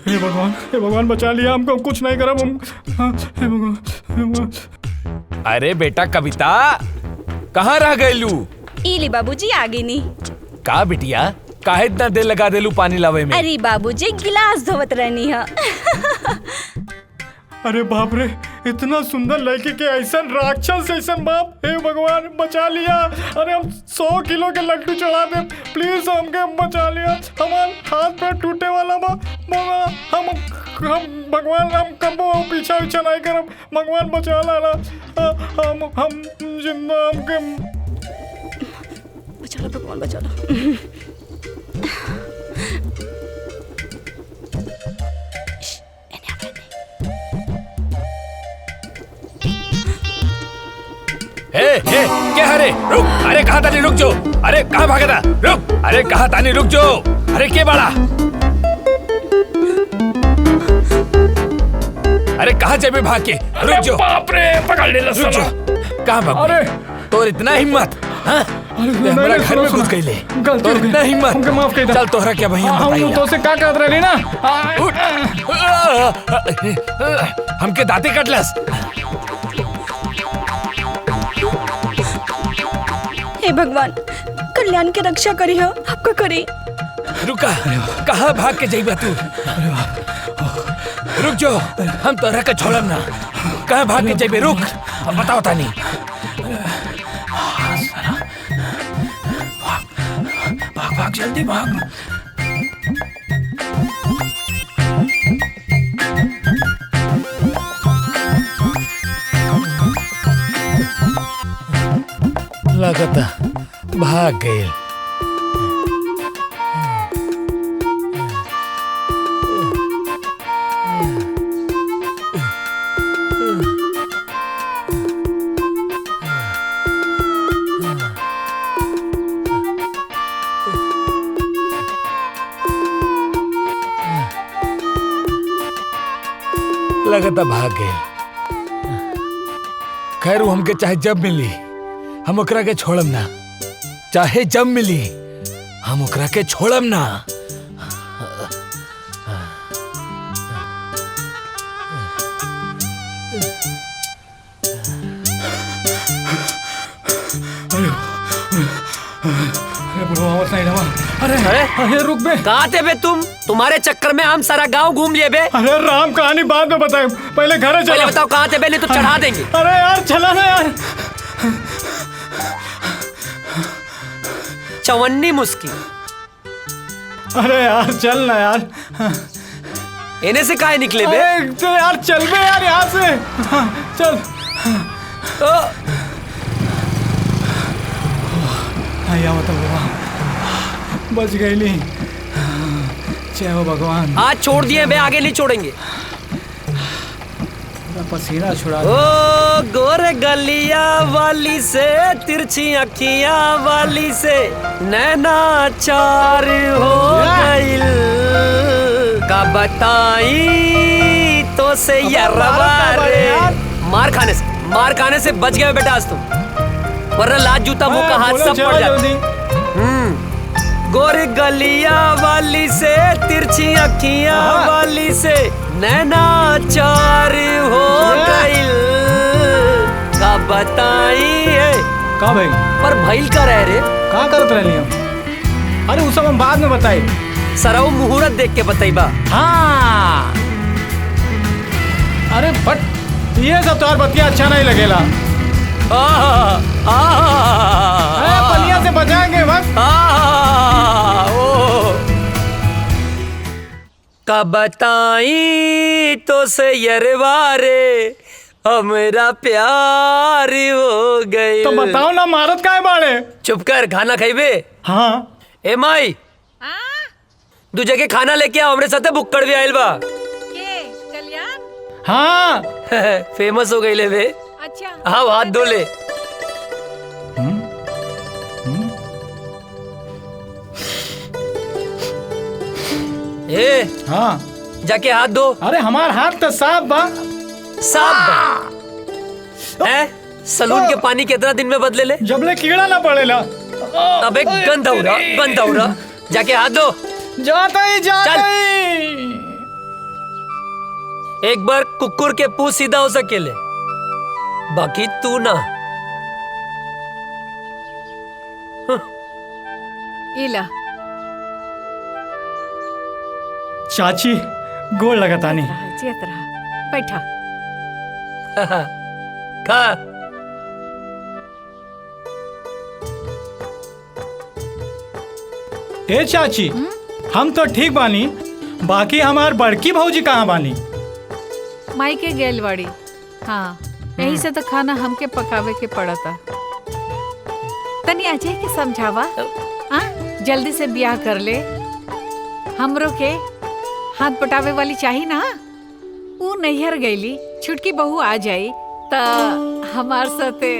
हे भगवान बचा लिया हमको, कुछ नहीं करा हम। हे भगवान।
अरे बेटा कविता, कहाँ रह गयलू?
इली बाबूजी आगे नहीं।
का बिटिया, काहे इतना देर लगा देलू पानी लावे में?
अरे बाबूजी गिलास धोवत रहनी है।
अरे बाप रे, इतना सुंदर लड़की के ऐसा राक्षस ऐसा बाप, हे भगवान बचा लिया। अरे हम 100 किलो के लड्डू चढ़ा दे, प्लीज हमके बचा लिया। हमारे हाथ पैर टूटे वाला बा, हम भगवान हम कबो पीछा नहीं करब, भगवान बचा लाना। हम जिंदा हमके
बचा लो भगवान, बचा लो।
क्या हरे रुक, अरे कहाँ तानी रुक जो, अरे कहाँ भागा था, रुक, अरे कहाँ तानी रुक जो, अरे के बड़ा, अरे कहाँ जाबे भाग के, रुक जो, बाप रे पकड़ ले, रुक जो, कहाँ भाग? अरे तो इतना हिम्मत, हाँ? हमारा घर में घुस गई ले, तो इतना हिम्मत, हमके माफ कर दे। चल तोहरा क्या भैया
हम तो से का कहत रही ना,
हमके दांते कटलस।
हे भगवान, कल्याण की रक्षा करी हो, आपका करी।
रुका, कहाँ भाग के जाइबा तू? रुक जो, हम तोहरा के छोड़ब ना, कहाँ भाग के जाइबे, रुक, बताओ तानी।
भाग जल्दी भाग।
लगता भाग गए। लगता भाग गए। खैर वो हमके चाहे जब मिली हम ओकरा के छोड़म ना, चाहे जब मिली हम ओकरा के छोड़म ना।
अरे रुक बे,
कहाँ थे बे तुम? तुम्हारे चक्कर में हम सारा गांव घूम लिए बे।
अरे राम कहानी बाद में बताए, पहले घर चलो।
पहले बताओ कहाँ थे बे, नहीं तो चढ़ा देंगे।
अरे यार चला ना यार।
चवन्नी मुस्की।
अरे यार चल ना यार।
इन्हें से काहे निकले बे?
तो यार चल बे यार यहाँ से, चल। आया मतलब बच गई नहीं, जय हो भगवान।
आज छोड़ दिए बे, आगे नहीं छोड़ेंगे।
पसीना छुड़ा।
ओ गोरे गलिया वाली से, तिरछी अखियां वाली से, नैना चार हो गइल, का बताई तो से यरवा रे। मार खाने से बच गए बेटा आज तुम, वरना लात जूता मुंह का हाथ सब पड़ जाता। गोरी गलिया वाली से, तिरछी अखियां वाली से, नैना चार हो गइल, का बताई है।
का भाई?
पर भइल का रह रे?
का करत रहली हम? अरे उस सब हम बाद में बताई।
सरऊ मुहूर्त देख के बताइबा।
हाँ। अरे बट ये सब तो बतिया अच्छा नहीं लगेला। पनिया से बचाएंगे बस।
का बताई तो से यरवारे, हमरा प्यार हो गए।
तो बताओ ना, मारत काहे बाड़े?
चुप कर, खाना खाइबे?
हाँ।
ए माई, दू जगह खाना लेके आओ, हमरे साथे बुक्कड़ भी आइल बा।
हाँ।
फेमस हो गई ले बे।
अच्छा।
हाँ, हाथ धो ले। ए
हाँ
जाके हाथ धो।
अरे हमार हाथ तो साफ बा।
साफ बा? सलून के पानी कितना दिन में बदले ले?
जबले कीड़ा ना पड़ेला।
अबे गंदा हो रहा। जाके हाथ धो।
जाता ही।
एक बार कुकुर के पूंछ सीधा हो सकेले, बाकी तू ना।
इला
चाची गोड़ लगातानी।
चेत रहा, बैठा।
खा।
ए चाची, हम तो ठीक बानी, बाकी हमार बड़की भौजी कहाँ बानी?
माई के गेलवाड़ी। हाँ, यही से तो खाना हमके पकावे के पड़ा था। तनी अजय के समझावा, जल्दी से ब्याह कर ले। हमरो के हाथ पटावे वाली चाहिए ना। वो नैहर गईली, छुटकी बहू आ जाई ता हमार साथे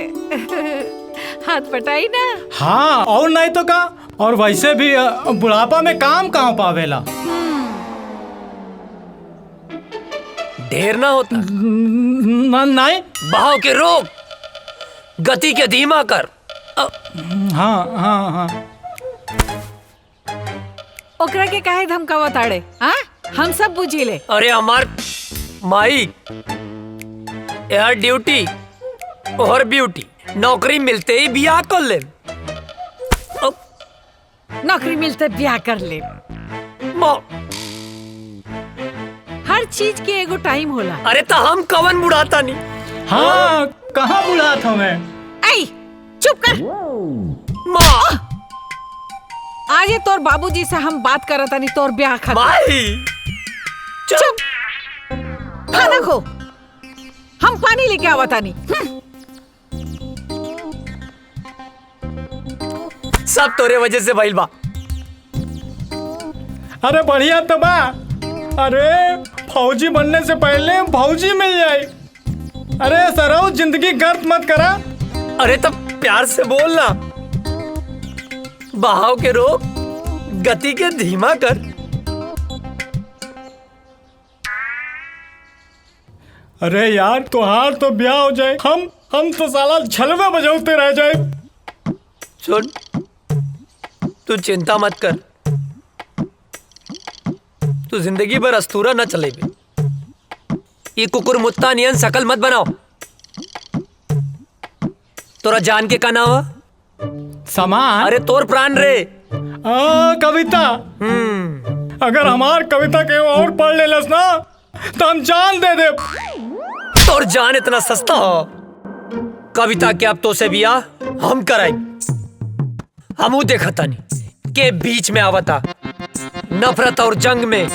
हाथ पटाई ना।
हाँ, और नहीं तो का। और वैसे भी बुढ़ापा में काम कहाँ पावेला।
ढेर ना होता।
नहीं,
बहाव के रोक, गति के धीमा कर।
हाँ।
ओकरा के काहे धमकावा ताड़े? हाँ, हम सब बुझी ले।
अरे हमार माई यार, ड्यूटी और ब्यूटी, नौकरी मिलते ही ब्याह कर ले।
नौकरी मिलते ब्याह कर ले। हर चीज के एगो टाइम होला।
अरे तो हम कवन बुढ़ाता नहीं।
हाँ, कहाँ बुढ़ात हमें?
ऐ चुप कर।
माँ,
आज ये तोर बाबूजी से हम बात करत नहीं, तोर ब्याह खातिर।
माई
चुप। खाना खो, हम पानी लेके आवता नहीं।
सब तोरे वजह से भइल बा।
अरे बढ़िया तो बा। अरे फौजी बनने से पहले फौजी मिल जाए। अरे सराउ, जिंदगी गर्द मत करा।
अरे तब प्यार से बोलना। बहाव के रोक, गति के धीमा कर।
अरे यार, तुहार तो ब्याह हो जाए, हम तो साला छलवे बजाते रह जाए।
सुन, तू चिंता मत कर। तू जिंदगी भर अस्तूरा न चलेबे। ये कुकुर मुत्ता नियन शकल मत बनाओ। तोरा जान के का नाम है?
सामान।
अरे तोर प्राण रे।
कविता। अगर हमार कविता के और पढ़ लेलस ना तो हम जान दे दे।
तोर जान इतना सस्ता हो? कविता के अब तो से बियाह हम कराई। हमू देखा तानी के बीच में आवता। नफरत और जंग में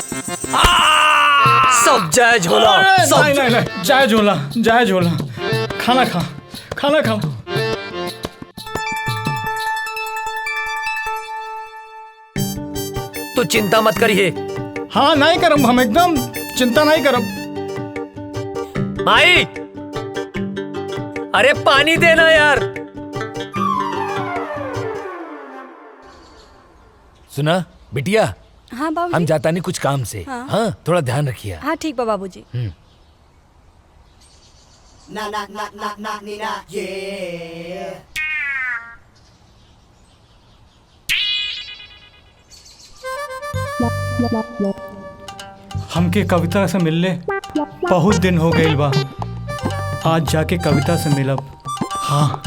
सब जायज होला।
नहीं, जायज होला। खाना खा।
तू चिंता मत करिए।
हाँ, नहीं करम, हम एकदम चिंता नहीं करम।
माई, अरे पानी देना यार।
सुना बिटिया,
हाँ बाबूजी।
हम जाता नहीं कुछ काम से। हाँ, थोड़ा ध्यान रखिए।
हाँ ठीक बा बाबूजी।
हमके कविता से मिलले बहुत दिन हो गए बा। आज जाके कविता से मिलब। हाँ,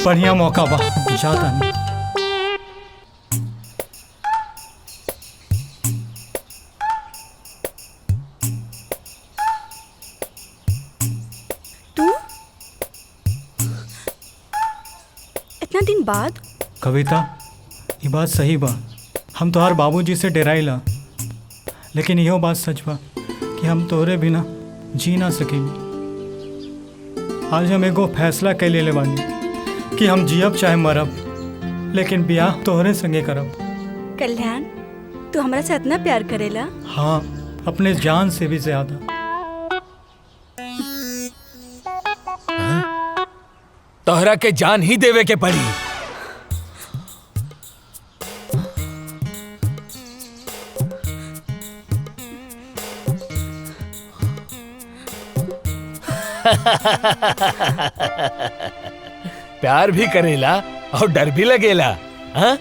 बढ़िया मौका बा, जाता नहीं।
इतना दिन बाद?
कविता, ये बात सही बा। हम तोहार बाबूजी से डराइला, लेकिन यहो बात सच बा कि हम तोहरे बिना जी ना सकेंगे। आज हम एगो फैसला कर ले बानी कि हम जियब चाहे मरब, लेकिन ब्याह तोहरे संगे करब।
कल्याण, तू हमरा से इतना प्यार करेला?
हाँ, अपने जान से भी ज्यादा।
तोहरा के जान ही देवे के पड़ी। प्यार भी करेला और डर भी लगेला। हाँ?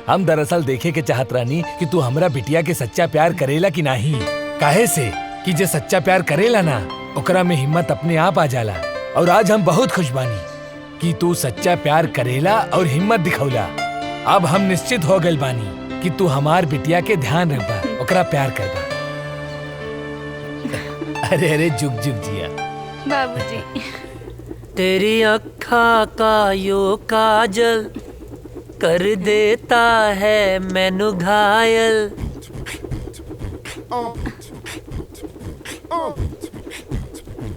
हम दरअसल देखे के चाहत रानी कि तू हमरा बिटिया के सच्चा प्यार करेला कि नहीं। काहे से कि जे सच्चा प्यार करेला ना ओकरा में हिम्मत अपने आप आ जाला। और आज हम बहुत खुश बानी कि तू सच्चा प्यार करेला और हिम्मत दिखौला। अब हम निश्चित हो गए बानी कि तू हमार बिटिया के ध्यान रखबा, ओकरा प्यार करबा। अरे अरे जुग जुग जिया
बाबूजी।
तेरी अखा का यो काजल कर देता है मैनू घायल।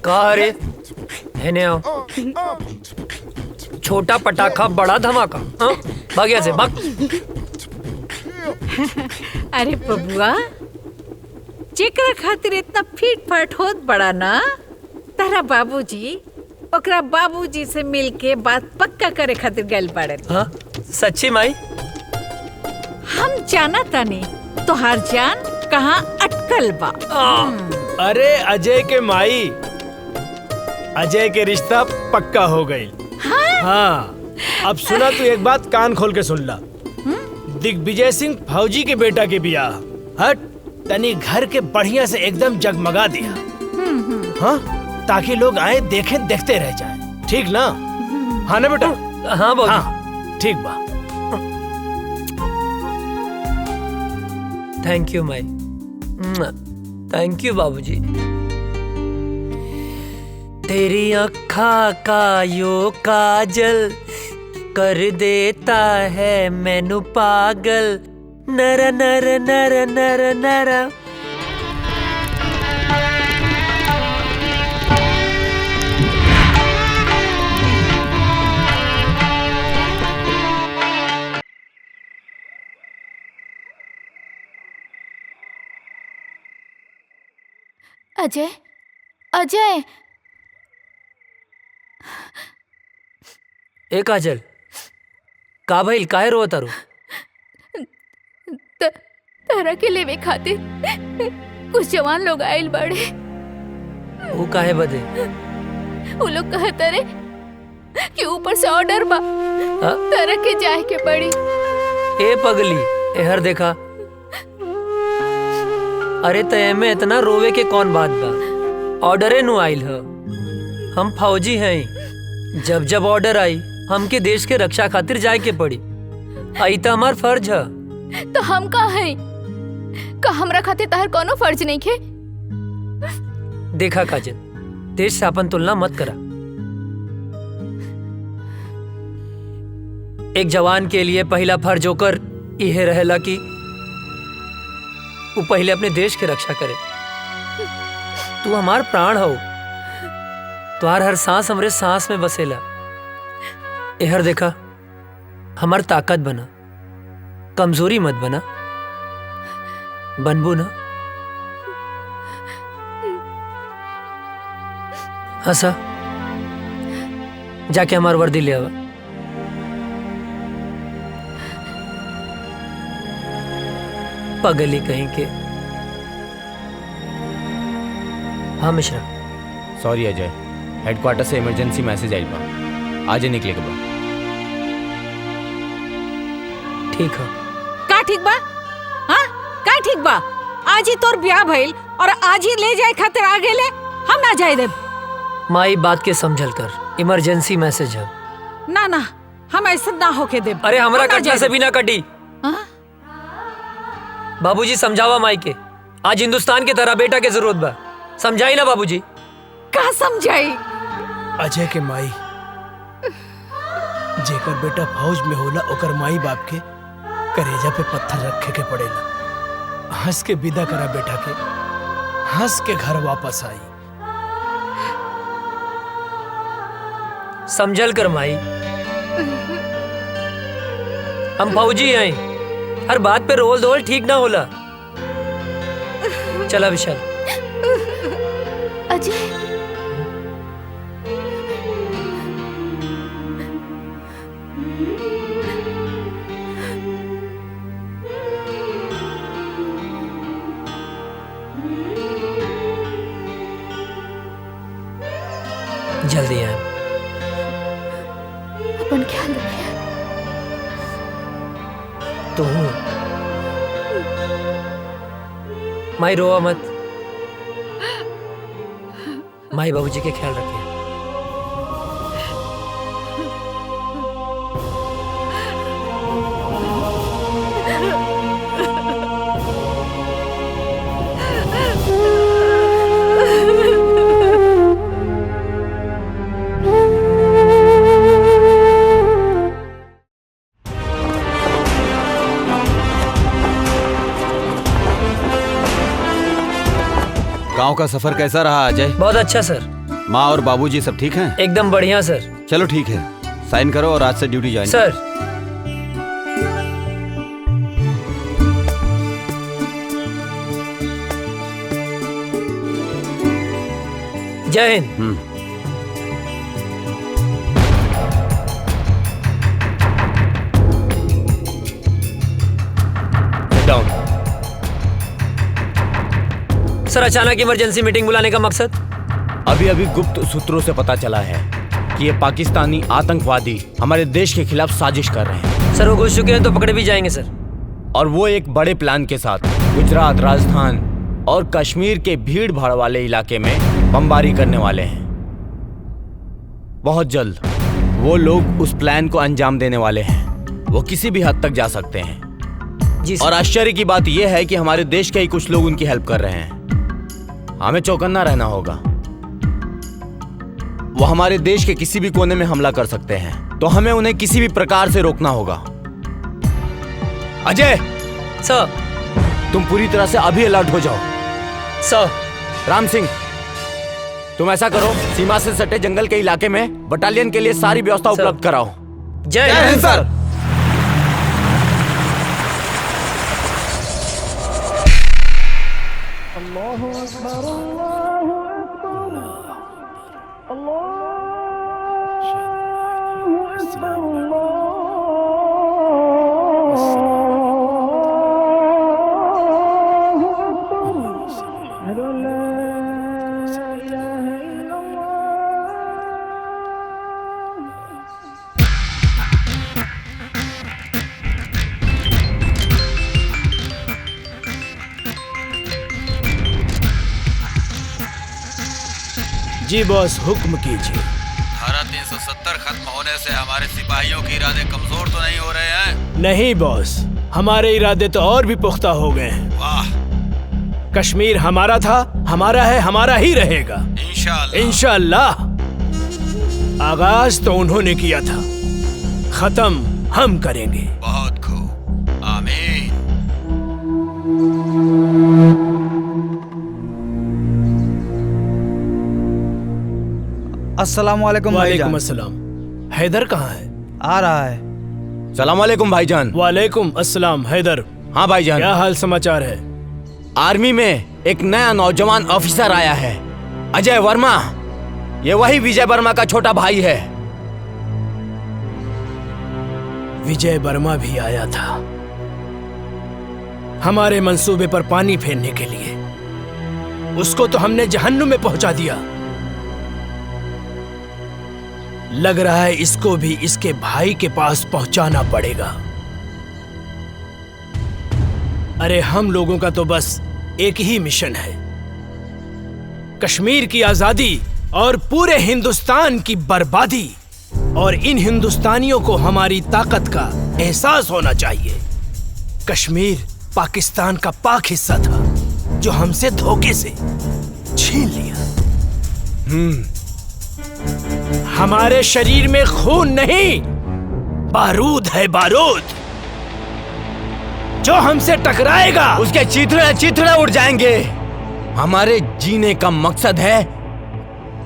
कहा रे हेने आओ। छोटा पटाखा बड़ा धमाका। हाँ? भाग यहाँ से भाग।
अरे बबुआ, जेकरा खातिर इतना फीट फाट होत बड़ा ना, तारा बाबूजी ओकरा बाबूजी से मिलके बात पक्का करे खातिर गइल बाड़े।
हाँ? सच्ची माई?
हम जाना तानी तोहार जान कहाँ अटकल बा।
अरे अजय के माई, अजय के रिश्ता पक्का हो गई। हाँ, अब सुना तू एक बात कान खोल के सुन ला। दिग्विजय सिंह फौजी के बेटा के बियाह हट तनी घर के बढ़िया से एकदम जगमगा दिया। हाँ, ताकि लोग आए देखे देखते रह जाए। ठीक ना? हाँ ना बेटा?
हाँ बाबू।
हाँ, ठीक बा।
Thank you Mai. Thank you बाबूजी। तेरी अखा का यो काजल कर देता है मैनू पागल। नर नर नर नर नर।
अजय, अजय।
ए काजल, का भइल? काहे रोत तारू?
तारा के लेवे खातिर कुछ जवान लोग आइल बड़े।
वो काहे बदे?
वो लोग कहते रे कि ऊपर से ऑर्डर बा, तारा के जाए के पड़ी।
ए पगली, एहर देखा। अरे तय में इतना रोवे के कौन बात बा? ऑर्डरे नु आइल ह। हम फौजी हैं। जब जब ऑर्डर आई हमके देश के रक्षा खातिर जाए के पड़ी। आई तो हमार फर्ज है।
तो हम का है? का हमरा खातिर तार कोनो फर्ज नहीं खे?
देखा काजल, देश से अपन तुलना मत करा। एक जवान के लिए पहला फर्ज होकर यह रहेला कि वो पहले अपने देश की रक्षा करे। तू हमार प्राण हो। तुहार हर सांस हमरे सांस में बसेला। एहर देखा, हमार ताकत बना, कमजोरी मत बना। बनबू ना? हंसा। जाके हमार वर्दी ले आवा। पगली कहीं के। हाँ मिश्रा।
सॉरी अजय, हेडक्वार्टर से इमरजेंसी मैसेज आइल बा, आज ही निकले के बा।
ठीक है।
का ठीक बा? हाँ, का ठीक बा? आज ही तोर ब्याह भइल और आज ही ले जाए खातिर आ गेले, हम ना जाए देब।
माई बात के समझल कर, इमरजेंसी मैसेज है।
ना ना, हम ऐसा ना होके देब।
अरे हमरा कटला से भी ना कटी। बाबूजी समझावा माई के, आज हिंदुस्तान के तरह बेटा के जरूरत बा। समझाई ना बाबूजी?
का समझाई?
अजय के माई, जेकर बेटा फौज में होला ओकर माई बाप के करेजा पे पत्थर रखे के पड़ेला। हंस के विदा करा बेटा के, हंस के घर वापस आई।
समझल कर माई, हम फौजी हैं। हर बात पे रोल धोल ठीक ना होला। चला विशाल।
अजय, ख्याल रखिए।
तू माई रोआ मत, माई बाबूजी के ख्याल रखिए।
गांव का सफर कैसा रहा अजय?
बहुत अच्छा सर।
माँ और बाबूजी सब ठीक हैं?
एकदम बढ़िया सर।
चलो ठीक है, साइन करो और आज से ड्यूटी ज्वाइन
सर। जय हिंद। सर, अचानक इमरजेंसी मीटिंग बुलाने का मकसद?
अभी अभी गुप्त सूत्रों से पता चला है कि ये पाकिस्तानी आतंकवादी हमारे देश के खिलाफ साजिश कर रहे हैं।
सर, वो घुस चुके हैं तो पकड़े भी जाएंगे सर।
और वो एक बड़े प्लान के साथ गुजरात, राजस्थान और कश्मीर के भीड़ भाड़ वाले इलाके में बमबारी करने वाले हैं। बहुत जल्द वो लोग उस प्लान को अंजाम देने वाले हैं। वो किसी भी हद तक जा सकते हैं
जी।
और आश्चर्य की बात यह है कि हमारे देश के ही कुछ लोग उनकी हेल्प कर रहे हैं। हमें चौकन्ना रहना होगा। वो हमारे देश के किसी भी कोने में हमला कर सकते हैं, तो हमें उन्हें किसी भी प्रकार से रोकना होगा। अजय
सर,
तुम पूरी तरह से अभी अलर्ट हो जाओ।
सर।
राम सिंह, तुम ऐसा करो, सीमा से सटे जंगल के इलाके में बटालियन के लिए सारी व्यवस्था उपलब्ध कराओ।
जय हिंद सर।
जी बॉस, हुक्म कीजिए।
धारा 370 खत्म होने से हमारे सिपाहियों के इरादे कमजोर तो नहीं हो रहे हैं?
नहीं बॉस, हमारे इरादे तो और भी पुख्ता हो गए हैं।
वाह।
कश्मीर हमारा था, हमारा है, हमारा ही रहेगा। इंशाअल्लाह। आगाज तो उन्होंने किया था, खत्म हम करेंगे।
बहुत खूब, आमीन।
अस्सलामुअलैकुम भाईजान।
वालेकुम अस्सलाम। हैदर कहाँ है?
आ रहा है।
सलाम वालेकुम भाईजान।
वालेकुम अस्सलाम। हैदर।
हाँ भाईजान।
क्या हाल समाचार है?
आर्मी में एक नया नौजवान ऑफिसर आया है, अजय वर्मा। ये वही विजय वर्मा का छोटा भाई है।
विजय वर्मा भी आया था हमारे मंसूबे पर पानी फेरने के लिए। उसको तो हमने जहन्नुम में पहुंचा दिया। लग रहा है इसको भी इसके भाई के पास पहुंचाना पड़ेगा। अरे हम लोगों का तो बस एक ही मिशन है, कश्मीर की आजादी और पूरे हिंदुस्तान की बर्बादी। और इन हिंदुस्तानियों को हमारी ताकत का एहसास होना चाहिए। कश्मीर पाकिस्तान का पाक हिस्सा था जो हमसे धोखे से छीन लिया। हमारे शरीर में खून नहीं, बारूद है, बारूद। जो हमसे टकराएगा
उसके चीथड़े चीथड़े उड़ जाएंगे। हमारे जीने का मकसद है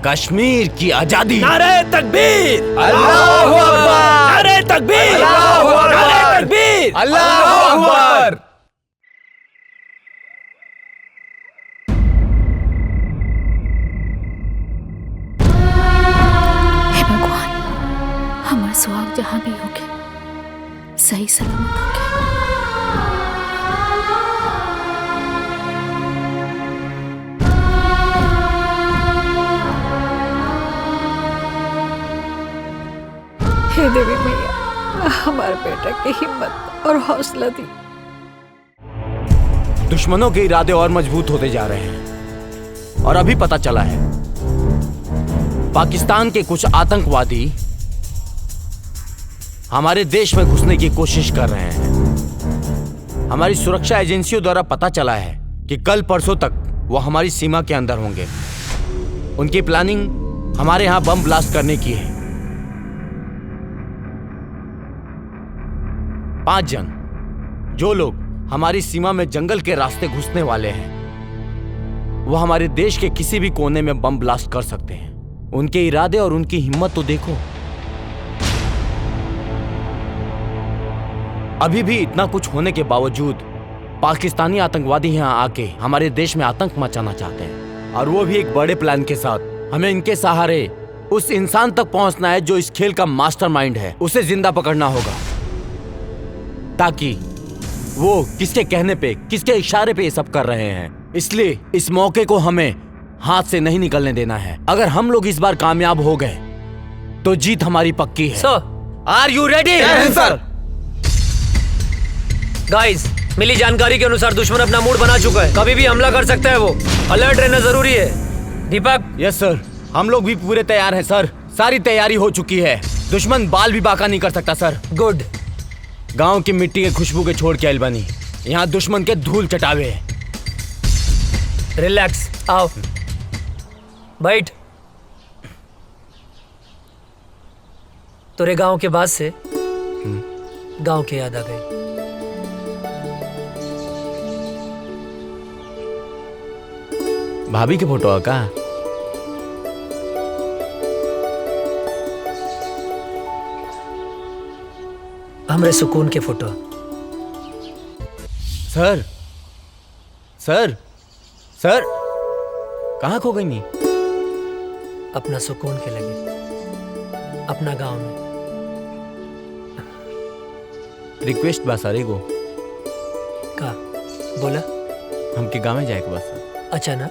कश्मीर की आजादी।
नारे तकबीर,
अल्लाहू अकबर,
नारे तकबीर,
अल्लाहू अकबर,
नारे तकबीर,
अल्लाहू अकबर।
हे भगवान, हमारा सुहाग जहां भी होके सही सलामत होके।
हे देवी मैया, हमारे बेटा की हिम्मत और हौसला दी।
दुश्मनों के इरादे और मजबूत होते जा रहे हैं और अभी पता चला है पाकिस्तान के कुछ आतंकवादी हमारे देश में घुसने की कोशिश कर रहे हैं। हमारी सुरक्षा एजेंसियों द्वारा पता चला है कि कल परसों तक वो हमारी सीमा के अंदर होंगे। उनकी प्लानिंग हमारे यहां बम ब्लास्ट करने की है। 5 जन जो लोग हमारी सीमा में जंगल के रास्ते घुसने वाले हैं, वो हमारे देश के किसी भी कोने में बम ब्लास्ट कर सकते हैं। उनके इरादे और उनकी हिम्मत तो देखो। अभी भी इतना कुछ होने के बावजूद पाकिस्तानी आतंकवादी यहां आके हमारे देश में आतंक मचाना चाहते हैं, और वो भी एक बड़े प्लान के साथ। हमें इनके सहारे उस इंसान तक पहुंचना है जो इस खेल का मास्टरमाइंड है। उसे जिंदा पकड़ना होगा ताकि वो किसके कहने पे, किसके इशारे पे ये सब कर रहे हैं। इसलिए इस मौके को हमें हाथ से नहीं निकलने देना है। अगर हम लोग इस बार कामयाब हो गए तो जीत हमारी पक्की है।
सर,
आर यू रेडी?
सर। गाइस, मिली जानकारी के अनुसार दुश्मन अपना मूड बना चुका है, कभी भी हमला कर सकता है। वो अलर्ट रहना जरूरी है। दीपक?
यस सर, हम लोग भी पूरे तैयार हैं सर। सारी तैयारी हो चुकी है। दुश्मन बाल भी बाका नहीं कर सकता सर।
गुड।
गांव की मिट्टी के खुशबू के छोड़ के अलबनी, यहाँ दुश्मन के धूल चटावे।
रिलैक्स, आओ बैठ। तेरे गांव के बाद से गांव की याद आ गई।
भाभी के फोटो का?
हमरे सुकून के फोटो।
सर सर सर, कहाँ खो गई नी?
अपना सुकून के लगे, अपना गांव में।
रिक्वेस्ट बा सर एगो।
का बोला?
हमके गाँव में जाए के बा सर।
अच्छा ना?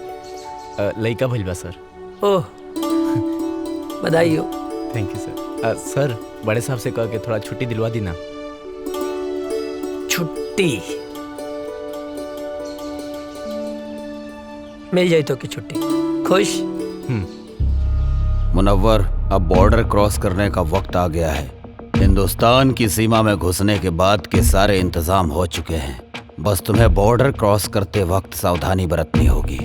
लइका भइल बा सर।
ओह, बधाई हो।
थैंक यू सर। सर, बड़े साहब से कह के थोड़ा छुट्टी दिलवा दी ना।
छुट्टी मिल जाए तो की छुट्टी। खुश?
मुनव्वर, अब बॉर्डर क्रॉस करने का वक्त आ गया है। हिंदुस्तान की सीमा में घुसने के बाद के सारे इंतजाम हो चुके हैं। बस तुम्हें बॉर्डर क्रॉस करते वक्त सावधानी बरतनी होगी।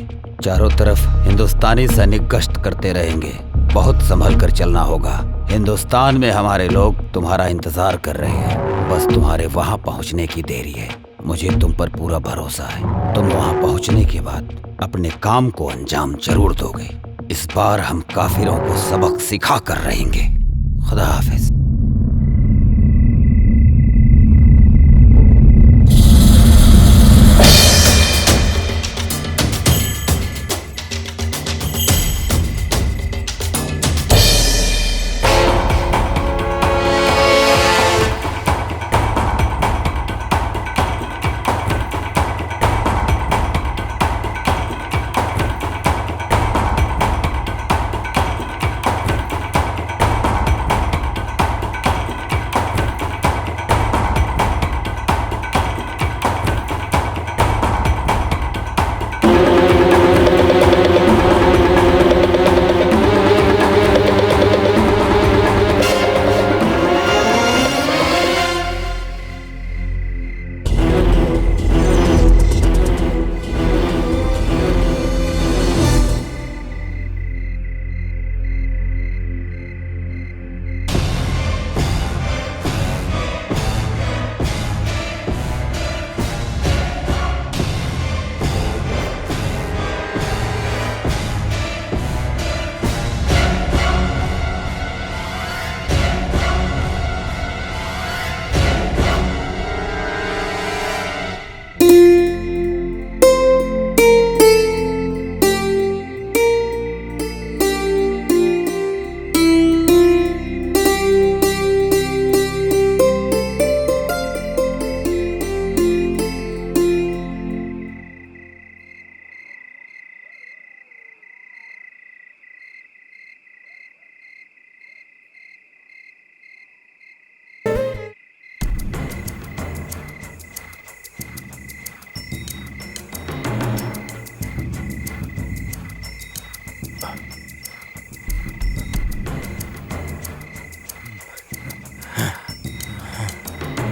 चारों तरफ हिंदुस्तानी सैनिक गश्त करते रहेंगे। बहुत संभल कर चलना होगा। हिंदुस्तान में हमारे लोग तुम्हारा इंतजार कर रहे हैं। बस तुम्हारे वहां पहुंचने की देरी है। मुझे तुम पर पूरा भरोसा है। तुम वहां पहुंचने के बाद अपने काम को अंजाम जरूर दोगे। इस बार हम काफिरों को सबक सिखा कर रहेंगे। खुदा हाफिज।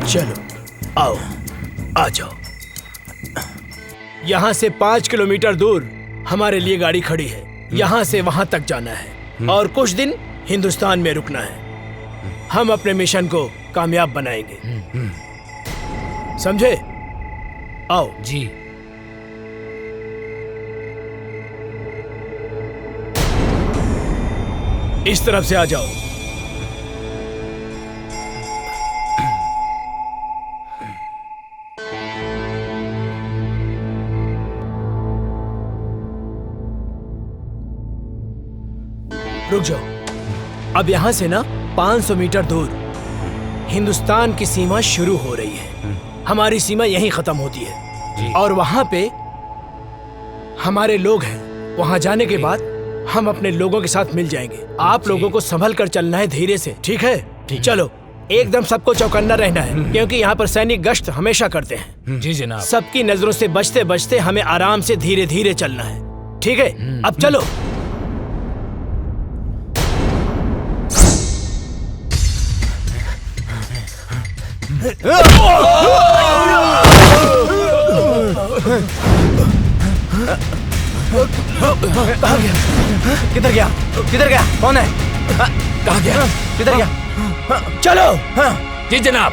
चलो आओ, आ जाओ। यहाँ से 5 किलोमीटर दूर हमारे लिए गाड़ी खड़ी है। यहाँ से वहां तक जाना है और कुछ दिन हिंदुस्तान में रुकना है। हम अपने मिशन को कामयाब बनाएंगे, समझे? आओ
जी।
इस तरफ से आ जाओ। रुक जाओ। अब यहां से ना 500 मीटर दूर हिंदुस्तान की सीमा शुरू हो रही है। हमारी सीमा यहीं खत्म होती है और वहां पे हमारे लोग हैं। वहां जाने के बाद हम अपने लोगों के साथ मिल जाएंगे। आप लोगों को संभल कर चलना है, धीरे से, ठीक है? चलो, एकदम सबको चौकन्ना रहना है क्योंकि यहाँ पर सैनिक गश्त हमेशा करते हैं।
जी जनाब।
सबकी नजरों से बचते बचते हमें आराम से धीरे धीरे चलना है, ठीक है? अब चलो। कहाँ गया? किधर गया? किधर गया? कौन है? कहाँ गया? किधर गया? चलो।
जी जनाब।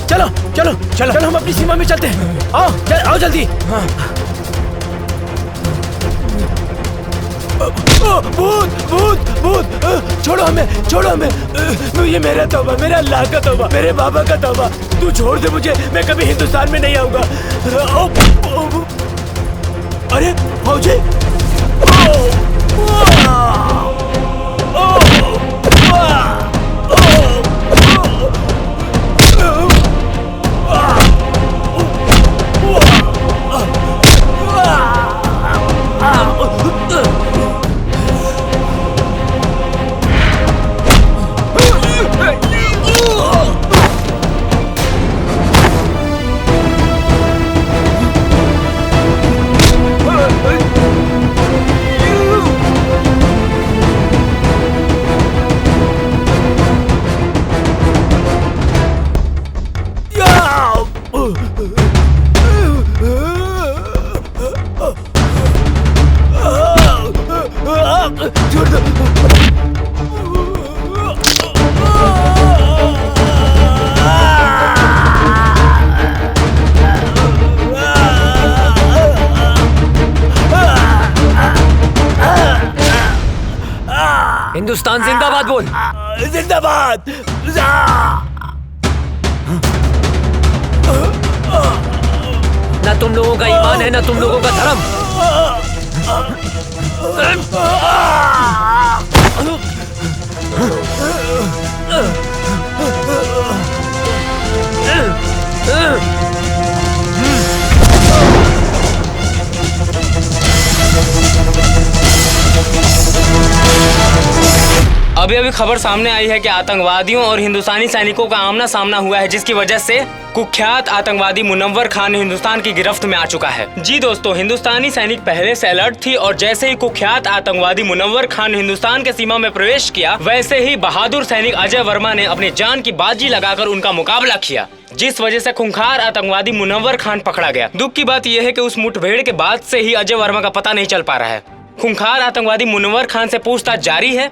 चलो चलो चलो चलो, हम अपनी सीमा में चलते हैं। आओ आओ जल्दी। भूत भूत भूत, छोड़ो हमें, छोड़ो हमें। ये मेरा तौबा, मेरा अल्लाह का तौबा, मेरे बाबा का तौबा। तू छोड़ दे मुझे, मैं कभी हिंदुस्तान में नहीं आऊंगा। अरे फौजी,
हिंदुस्तान जिंदाबाद बोल।
जिंदाबाद।
ना तुम लोगों का ईमान है, ना तुम लोगों का धर्म।
अभी अभी खबर सामने आई है कि आतंकवादियों और हिंदुस्तानी सैनिकों का आमना सामना हुआ है, जिसकी वजह से कुख्यात आतंकवादी मुनव्वर खान हिंदुस्तान की गिरफ्त में आ चुका है। जी दोस्तों, हिंदुस्तानी सैनिक पहले से अलर्ट थी और जैसे ही कुख्यात आतंकवादी मुनव्वर खान हिंदुस्तान के सीमा में प्रवेश किया, वैसे ही बहादुर सैनिक अजय वर्मा ने अपनी जान की बाजी लगाकर उनका मुकाबला किया, जिस वजह से खूंखार आतंकवादी मुनव्वर खान पकड़ा गया। दुख की बात यह है कि उस मुठभेड़ के बाद से ही अजय वर्मा का पता नहीं चल पा रहा है। खूंखार आतंकवादी मुनव्वर खान से पूछताछ जारी है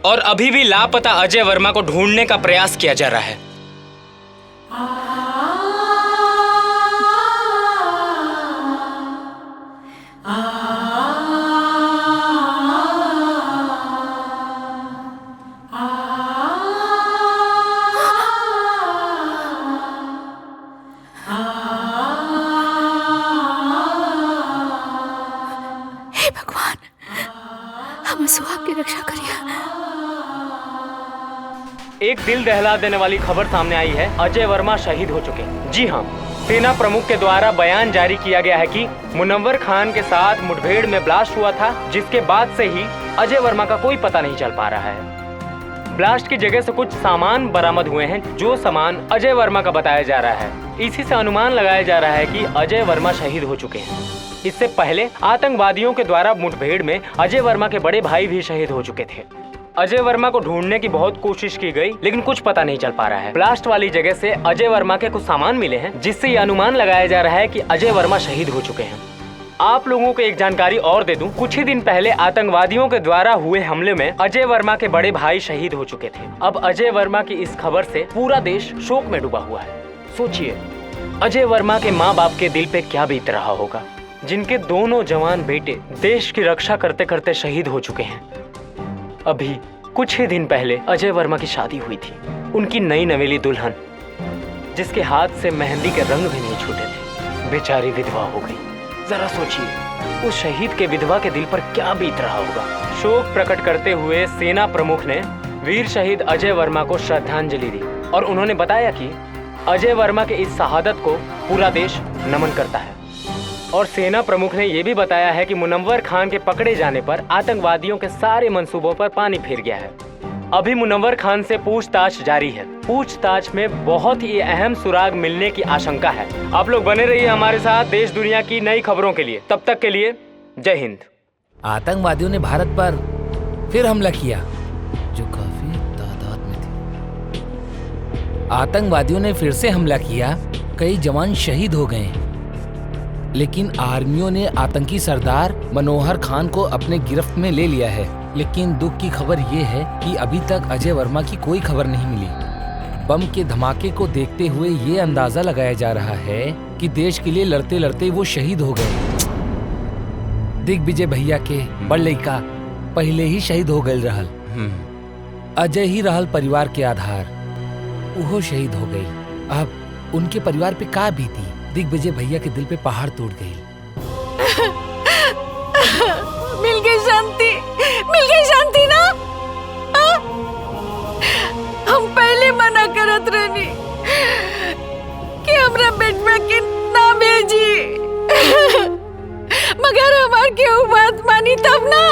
और अभी भी लापता अजय वर्मा को ढूंढने का प्रयास किया जा रहा है।
हे भगवान, हम सुहाग की रक्षा करिए।
एक दिल दहला देने वाली खबर सामने आई है, अजय वर्मा शहीद हो चुके हैं। जी हाँ, सेना प्रमुख के द्वारा बयान जारी किया गया है कि मुनव्वर खान के साथ मुठभेड़ में ब्लास्ट हुआ था, जिसके बाद से ही अजय वर्मा का कोई पता नहीं चल पा रहा है। ब्लास्ट की जगह से कुछ सामान बरामद हुए हैं, जो सामान अजय वर्मा का बताया जा रहा है। इसी से अनुमान लगाया जा रहा है कि अजय वर्मा शहीद हो चुके हैं। इससे पहले आतंकवादियों के द्वारा मुठभेड़ में अजय वर्मा के बड़े भाई भी शहीद हो चुके थे। अजय वर्मा को ढूंढने की बहुत कोशिश की गई, लेकिन कुछ पता नहीं चल पा रहा है। ब्लास्ट वाली जगह से अजय वर्मा के कुछ सामान मिले हैं, जिससे ये अनुमान लगाया जा रहा है कि अजय वर्मा शहीद हो चुके हैं। आप लोगों को एक जानकारी और दे दूं, कुछ ही दिन पहले आतंकवादियों के द्वारा हुए हमले में अजय वर्मा के बड़े भाई शहीद हो चुके थे। अब अजय वर्मा की इस खबर से पूरा देश शोक में डूबा हुआ है। सोचिए, अजय वर्मा के माँ बाप के दिल पे क्या बीत रहा होगा, जिनके दोनों जवान बेटे देश की रक्षा करते करते शहीद हो चुके हैं। अभी कुछ ही दिन पहले अजय वर्मा की शादी हुई थी। उनकी नई नवेली दुल्हन, जिसके हाथ से मेहंदी के रंग भी नहीं छूटे थे, बेचारी विधवा हो गई। जरा सोचिए, उस शहीद के विधवा के दिल पर क्या बीत रहा होगा। शोक प्रकट करते हुए सेना प्रमुख ने वीर शहीद अजय वर्मा को श्रद्धांजलि दी और उन्होंने बताया कि अजय वर्मा के इस शहादत को पूरा देश नमन करता है। और सेना प्रमुख ने यह भी बताया है कि मुनव्वर खान के पकड़े जाने पर आतंकवादियों के सारे मंसूबों पर पानी फिर गया है। अभी मुनव्वर खान से पूछताछ जारी है। पूछताछ में बहुत ही अहम सुराग मिलने की आशंका है। आप लोग बने रहिए हमारे साथ देश दुनिया की नई खबरों के लिए। तब तक के लिए जय हिंद।
आतंकवादियों ने भारत पर फिर हमला किया, जो काफी तादाद में थे। आतंकवादियों ने फिर से हमला किया, कई जवान शहीद हो गए, लेकिन आर्मियों ने आतंकी सरदार मनोहर खान को अपने गिरफ्त में ले लिया है। लेकिन दुख की खबर ये है कि अभी तक अजय वर्मा की कोई खबर नहीं मिली। बम के धमाके को देखते हुए ये अंदाजा लगाया जा रहा है कि देश के लिए लड़ते लड़ते वो शहीद हो गए। दिग्विजय भैया के बड़ लड़का पहले ही शहीद हो गए रहल। अजय ही रहल परिवार के आधार, वो शहीद हो गई। अब उनके परिवार पे का बीती। दिग्विजय भैया के दिल पे पहाड़ टूट गई।
मिल गई शांति, मिल गई शांति ना। हम पहले मना करत रहनी कि हमरा बेटवा के ना भेजी, मगर हमार केहू बात मानी तब ना।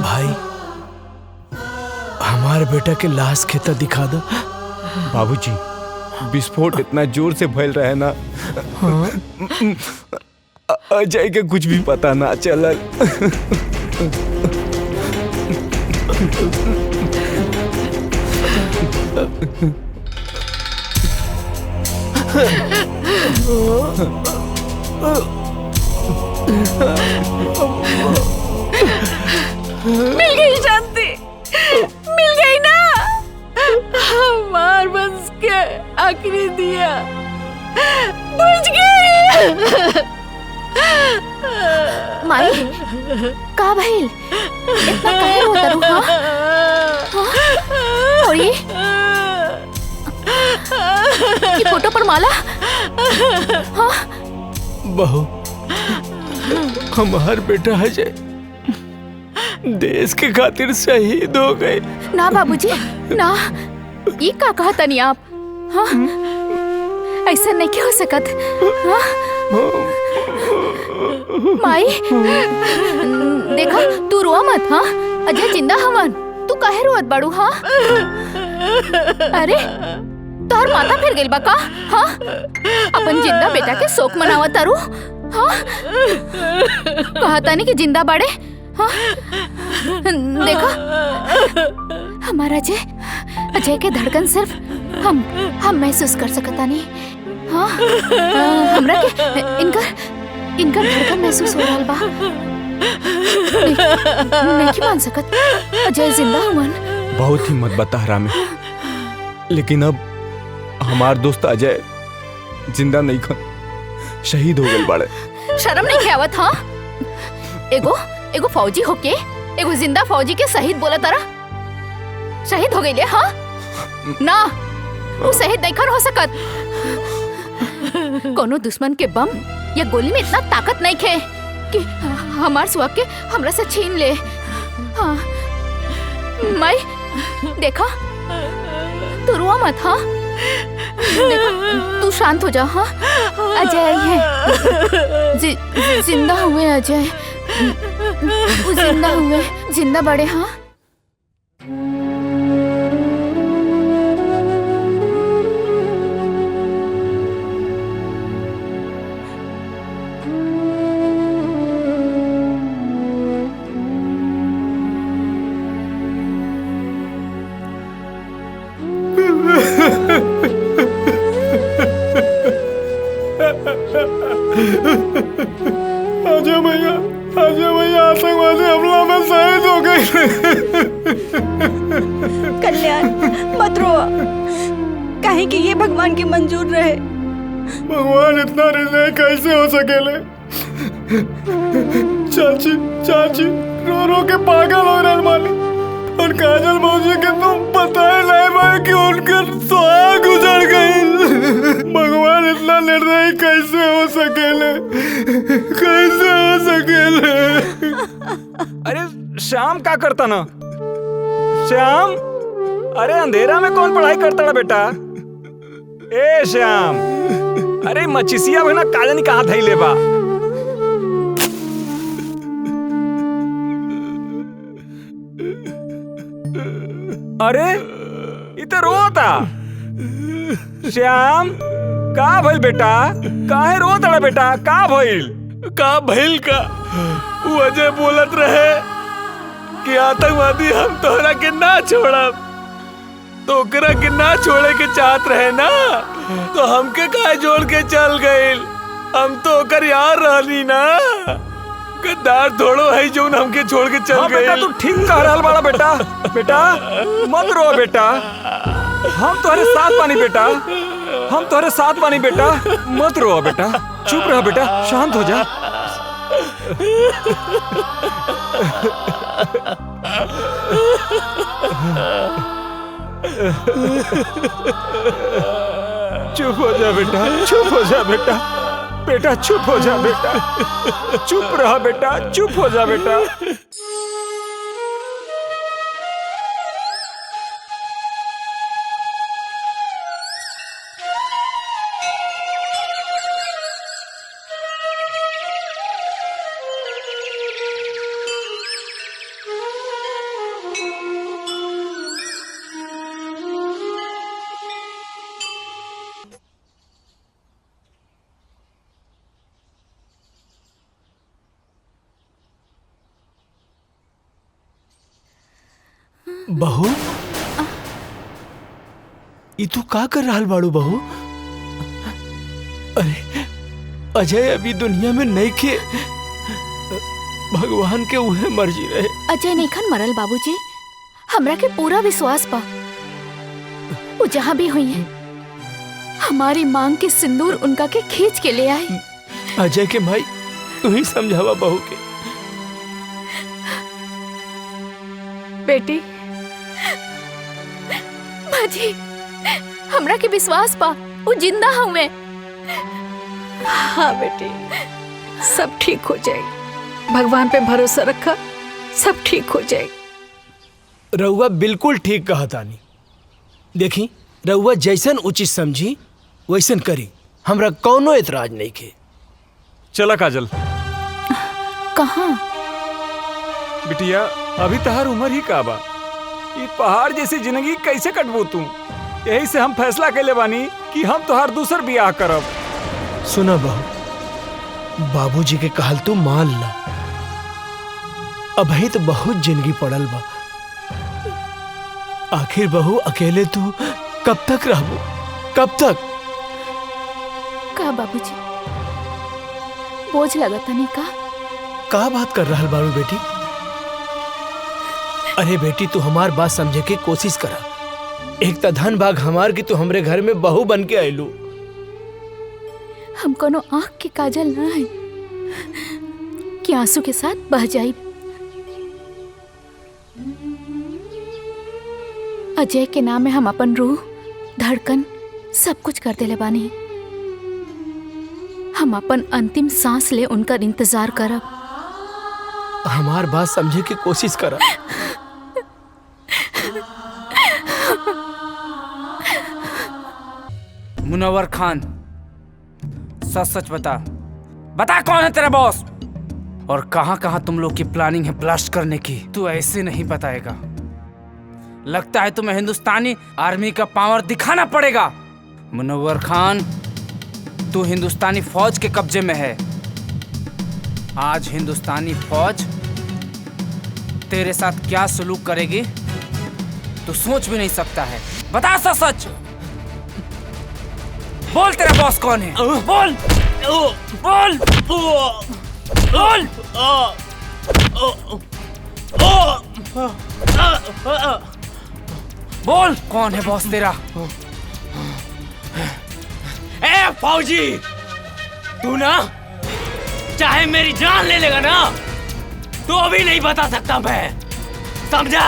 भाई, हमारे बेटा के लाश खेता दिखा दो।
बाबूजी, विस्फोट इतना जोर से फैल रहा है ना, अजय के कुछ भी पता ना चलल।
मिल गई शांति, मिल गई ना। हमार वंश के आखिरी दिया बुझ गई।
माई, का भइल? इतना काहे रोता रू? हाँ? और ये फोटो पर माला? हाँ?
बहू, हमार बेटा अजय देश के खातिर शहीद हो गए।
ना बाबूजी, ना, ये का कहा तनी आप? हाँ? ऐसा नहीं क्यों हो सकत? हाँ? माई, देखा, तू रोआ मत। हाँ, अजय जिंदा हवन, तू काहे रोत बाड़ू? हाँ? अरे, तोहर माथा फिर गइल बा का? हाँ? अपन जिंदा बेटा के शोक मनावत तारू? हाँ? कहा तानी कि जिंदा बाड़े? हाँ? देखा, हमारा अजय के धड़कन सिर्फ हम महसूस कर सकता नहीं। हाँ? हमरा के इनका धड़कन महसूस हो रहा बा। नहीं मान सकत, अजय जिंदा हुआ।
बहुत हिम्मत बता हरामी, लेकिन अब हमार दोस्त अजय जिंदा नहीं खन, शहीद हो गए बाड़े।
शर्म नहीं आवत? हाँ? एगो फौजी होके एगो जिंदा फौजी के शहीद बोला तारा? शहीद हो गई? हाँ? ना, वो शहीद नहीं हो सकत। कोनो दुश्मन के बम या गोली में इतना ताकत नहीं खे कि हमार सुहाग के हमरा से छीन ले। हाँ? माई, देखा, तू रोआ मत। हाँ? देखो तू शांत हो जा। हाँ अजय आई है, जिंदा हुए अजय, वो जिंदा हुए, जिंदा बड़े। हाँ
आजा भैया, आजा भैया, आतंकवादी हमला में शहीद हो गए।
कल्याण मत रो, काहे कि ये भगवान की मंजूर रहे।
भगवान इतना हृदय कैसे हो सकेले? चाची चाची रो रो के पागल हो रहे मालिक। और काजल मौसी के तुम पता ही नहीं भाई कि उनकर सुहाग गुजर गई। भगवान इतना निर्दयी कैसे हो सकेले? कैसे हो सकेले?
अरे श्याम क्या करता ना? श्याम, अरे अंधेरा में कौन पढ़ाई करता ना बेटा? ए श्याम, अरे मचिसिया बना काजनी कहाँ थई लेबा? अरे इधर रोता श्याम, का भइल बेटा? काहे रोता बेटा? का भइल?
का भइल का? वो अजय बोलत रहे कि आतंकवादी हम तोहरा के ना छोड़ब, तो ओकरा के ना छोड़े के चाहत रहे ना, तो हमके काहे जोड़ के चल गइल? हम तो ओकर यार रहनी ना, गद्दार थोड़ो है जो हमके छोड़ के चल गए।
बेटा तू ठीक कह रहा बड़ा बेटा। बेटा मत रो बेटा, हम तुम्हारे साथ पानी बेटा, हम तुम्हारे साथ पानी बेटा, मत रो बेटा, चुप रह बेटा, शांत हो जा। चुप हो जा बेटा, चुप हो जा बेटा, बेटा चुप हो जा बेटा, चुप रहा बेटा, चुप हो जा बेटा।
बहू, ई तू का कर रहा बाड़ू बहू? अरे अजय अभी दुनिया में नहीं खे, भगवान के उहे मर्जी रहे।
अजय नैखन मरल बाबूजी, हमरा के पूरा विश्वास बा वो जहाँ भी हुई है हमारी मांग के सिंदूर उनका के खींच के ले आई।
अजय के भाई तू ही समझावा बहू के।
बेटी माजी, हमरा के विश्वास बा वो जिंदा हुए।
हाँ बेटी, सब ठीक हो जाएगी, भगवान पे भरोसा रखा, सब ठीक हो जाएगी।
रउआ बिल्कुल ठीक कहा तानी। देखी रउआ जैसन उचित समझी वैसन करी, हमरा कौनो एतराज नहीं के।
चला काजल।
कहाँ?
बिटिया अभी तहार उम्र ही का बा, ये पहाड़ जैसी जिंदगी कैसे कटबू तू? यही से हम फैसला कैले बानी कि हम तोहार दूसर बियाह करब।
सुना बहू, बाबूजी के कहल तू मान ला, अभी तो बहुत जिंदगी पड़ल बा। आखिर बहू अकेले तू कब तक रहबू? कब तक?
का बाबूजी बोझ लगता नहीं
का बात कर रहा बारू बेटी? अरे बेटी तू हमार बात समझे के कोशिश करा। एक तो धन भाग हमार की तू हमरे घर में बहू बन के आयलू।
हम कोनो आँख के काजल ना है कि आंसू के साथ बह जाई। अजय के नाम में हम अपन रूह, धड़कन सब कुछ कर देले बानी। हम अपन अंतिम सांस ले उनका इंतजार करब।
हमार बात समझे की कोशिश करा।
मुनव्वर खान, सच सच बता, बता कौन है तेरा बॉस और कहां कहां तुम लोग की प्लानिंग है ब्लास्ट करने की। तू ऐसे नहीं बताएगा। लगता है तुम्हें हिंदुस्तानी आर्मी का पावर दिखाना पड़ेगा। मुनव्वर खान, तू हिंदुस्तानी फौज के कब्जे में है। आज हिंदुस्तानी फौज तेरे साथ क्या सलूक करेगी तू सोच भी नहीं सकता है। बता सच सच, बोल तेरा बॉस कौन है? बोल बोल बोल। बोल कौन है बॉस तेरा?
ए फौजी, तू ना चाहे मेरी जान ले लेगा ना तो अभी नहीं बता सकता मैं, समझा?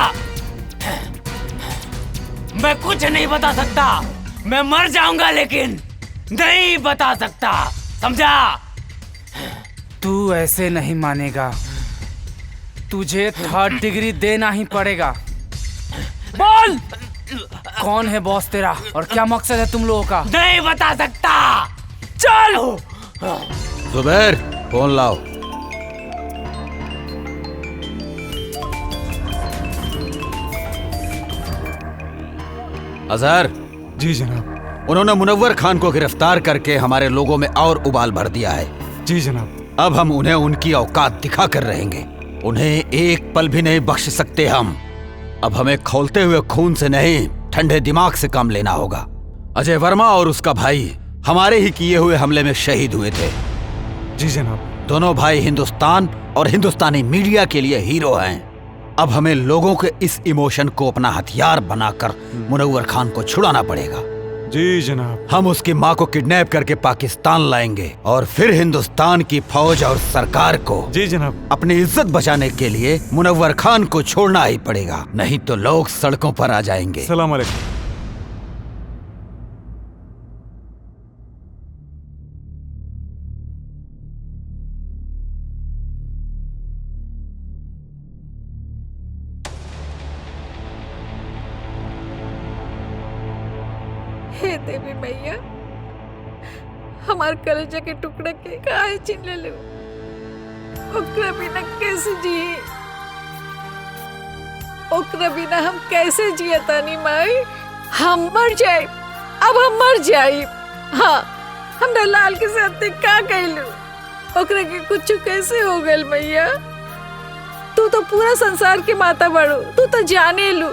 मैं कुछ नहीं बता सकता, मैं मर जाऊंगा लेकिन नहीं बता सकता, समझा?
तू ऐसे नहीं मानेगा, तुझे 3rd डिग्री देना ही पड़ेगा। बोल कौन है बॉस तेरा और क्या मकसद है तुम लोगों का?
नहीं बता सकता।
चल
जुबैर, फोन लाओ। अजहर।
जी जनाब।
उन्होंने मुनव्वर खान को गिरफ्तार करके हमारे लोगों में और उबाल भर दिया है।
जी जनाब।
अब हम उन्हें उनकी औकात दिखा कर रहेंगे। उन्हें एक पल भी नहीं बख्श सकते हम। अब हमें खौलते हुए खून से नहीं, ठंडे दिमाग से काम लेना होगा। अजय वर्मा और उसका भाई हमारे ही किए हुए हमले में शहीद हुए थे।
जी जनाब।
दोनों भाई हिंदुस्तान और हिंदुस्तानी मीडिया के लिए हीरो हैं। अब हमें लोगों के इस इमोशन को अपना हथियार बनाकर मुनव्वर खान को छुड़ाना पड़ेगा।
जी जनाब।
हम उसकी माँ को किडनैप करके पाकिस्तान लाएंगे और फिर हिंदुस्तान की फौज और सरकार को
जी जनाब
अपनी इज्जत बचाने के लिए मुनव्वर खान को छोड़ना ही पड़ेगा, नहीं तो लोग सड़कों पर आ जाएंगे।
सलाम अलैकुम।
हे देवी मैया, हमार कलेजा के टुकड़ा के काहे छीन ले लो। ओकरा बिना कैसे जी, ओकरा बिना हम कैसे जिया तानी माई? हम मर जाए, अब हम मर जाए। हाँ, हमरा लाल के साथ का कहलू, ओकरा के कुछ कैसे हो गल मैया? तू तो पूरा संसार के माता बड़ो, तू तो जाने लू।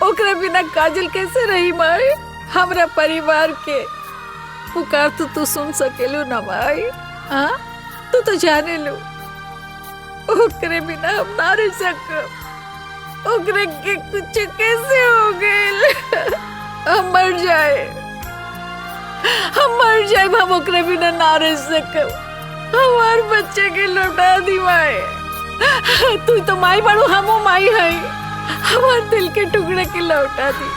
ओकरा बिना काजल कैसे रही माई? हमरा परिवार के पुकार तो तू सुन सकेलू ना माई? हाँ, तू तो जाने लो, ओकरे बिना हम ना रह सकब। ओकरे के कुछ कैसे हो गए? हम मर जाए, हम मर जाए, हम ओकरे बिना ना रह सकब। हमार बच्चे के लौटा दी माई। तू तो माई बड़ो, हमो माई है। हमार दिल के टुकड़े के लौटा दी।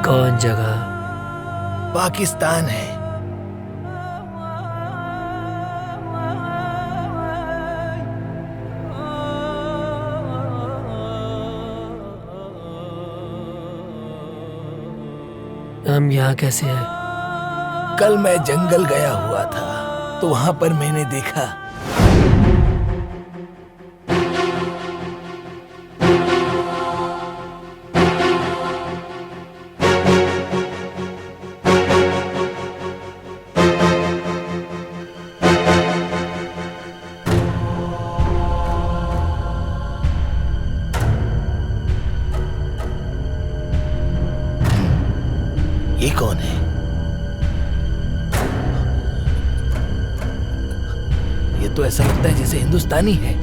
कौन जगह?
पाकिस्तान है।
हम यहाँ कैसे हैं?
कल मैं जंगल गया हुआ था तो वहां पर मैंने देखा ये कौन है? ये तो ऐसा लगता है जैसे हिंदुस्तानी है।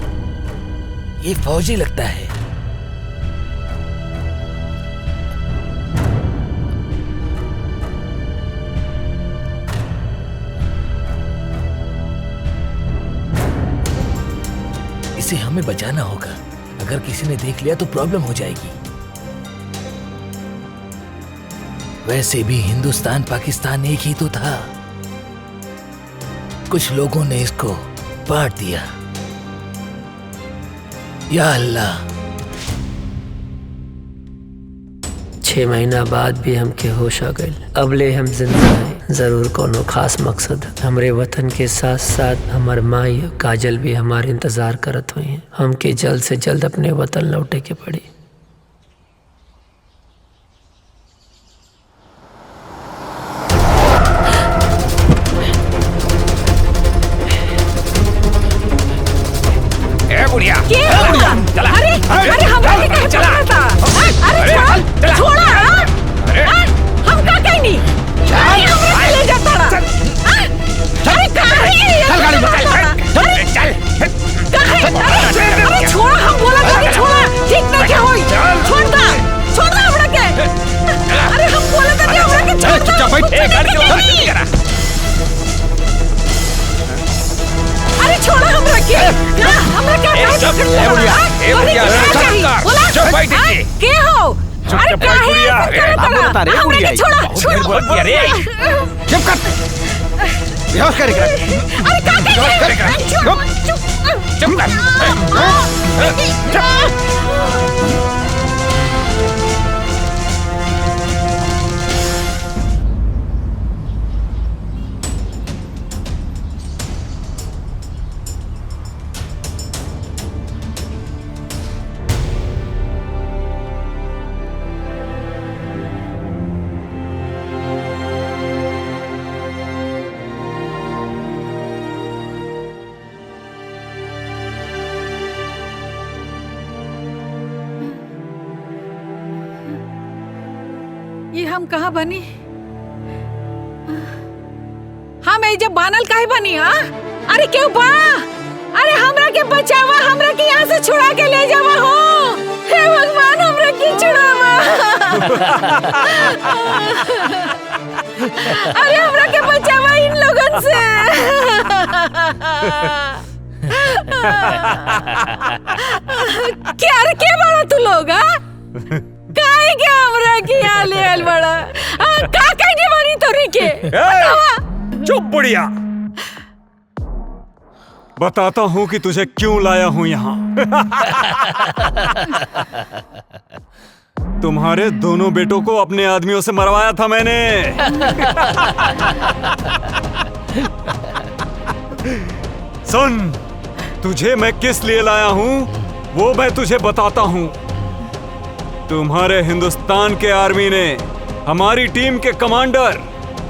ये फौजी लगता है। इसे हमें बचाना होगा। अगर किसी ने देख लिया तो प्रॉब्लम हो जाएगी। वैसे भी हिंदुस्तान पाकिस्तान एक ही तो था। कुछ लोगों ने इसको बांट दिया। या अल्लाह।
6 महीना बाद भी हमके होश आ गए। अब ले हम जिंदा हैं। जरूर कोनो खास मकसद। हमरे वतन के साथ साथ हमार माई काजल भी हमारे इंतजार करत हुई हैं। हमके जल्द से जल्द अपने वतन लौटे के पड़ी।
अरे हमरा के कहे पकड़ा था? अरे छोड़ा। हम का कहनी? हमरा ले जाता रहा। अरे अरे छोड़ा। हम बोला था छोड़ा। ठीक ना क्या होई? छोड़ दा हमरा के। अरे हम बोला था हमरा के छोड़ दा। अरे छोड़ा हमरा के। हमरा के हो? अरे बता रहे बुढ़िया। छोड़
चुप कर। बेहोश कर।
अरे
चुप कर।
ये हम कहाँ बनी? हम ये जब बानल काहे बनी? अरे क्यों बा? अरे हमरा के बचावा। हमरा के यहाँ से छुड़ा के ले जावा हो। हे भगवान हमरा के छुड़ावा। अरे हमरा के बचावा इन लोगन से। क्या बड़ा तू लोग? काहे के हमरा के यहाँ ले आल बड़ा? का कहने वाली तोरी के?
चुप बुढ़िया। बताता हूँ कि तुझे क्यों लाया हूँ यहाँ। तुम्हारे दोनों बेटों को अपने आदमियों से मरवाया था मैंने। सुन, तुझे मैं किस लिए लाया हूँ वो मैं तुझे बताता हूँ। तुम्हारे हिंदुस्तान के आर्मी ने हमारी टीम के कमांडर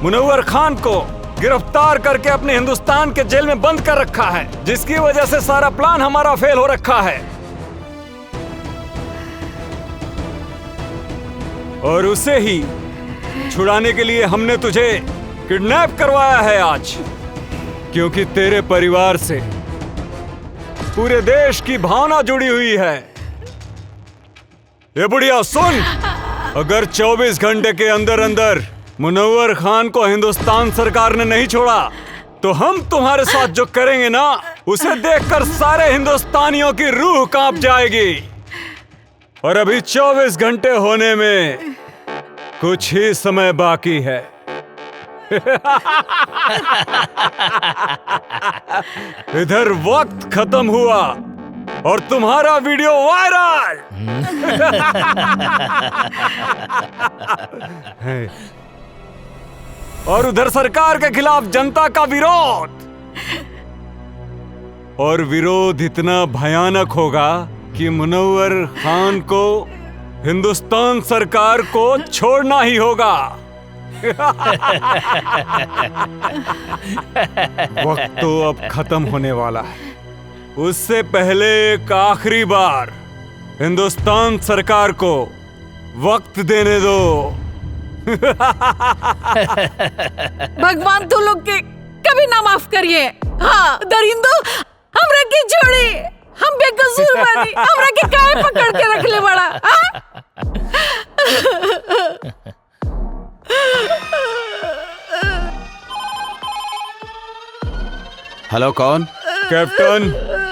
मुनव्वर खान को गिरफ्तार करके अपने हिंदुस्तान के जेल में बंद कर रखा है, जिसकी वजह से सारा प्लान हमारा फेल हो रखा है। और उसे ही छुड़ाने के लिए हमने तुझे किडनैप करवाया है आज, क्योंकि तेरे परिवार से पूरे देश की भावना जुड़ी हुई है। ये बुढ़िया सुन, अगर 24 घंटे के अंदर अंदर मुनव्वर खान को हिंदुस्तान सरकार ने नहीं छोड़ा तो हम तुम्हारे साथ जो करेंगे ना, उसे देखकर सारे हिंदुस्तानियों की रूह कांप जाएगी। और अभी 24 घंटे होने में कुछ ही समय बाकी है। इधर वक्त खत्म हुआ और तुम्हारा वीडियो वायरल। और उधर सरकार के खिलाफ जनता का विरोध। और विरोध इतना भयानक होगा कि मुनव्वर खान को हिंदुस्तान सरकार को छोड़ना ही होगा। वक्त तो अब खत्म होने वाला है। उससे पहले एक आखिरी बार हिंदुस्तान सरकार को वक्त देने दो।
भगवान तू लोग के कभी ना माफ करिए। हाँ दरिंदो, हमरा के छोड़ी, हम बेकसूर बानी, हमरा के काहे पकड़ के रख ले बड़ा।
हेलो, कौन?
कैप्टन,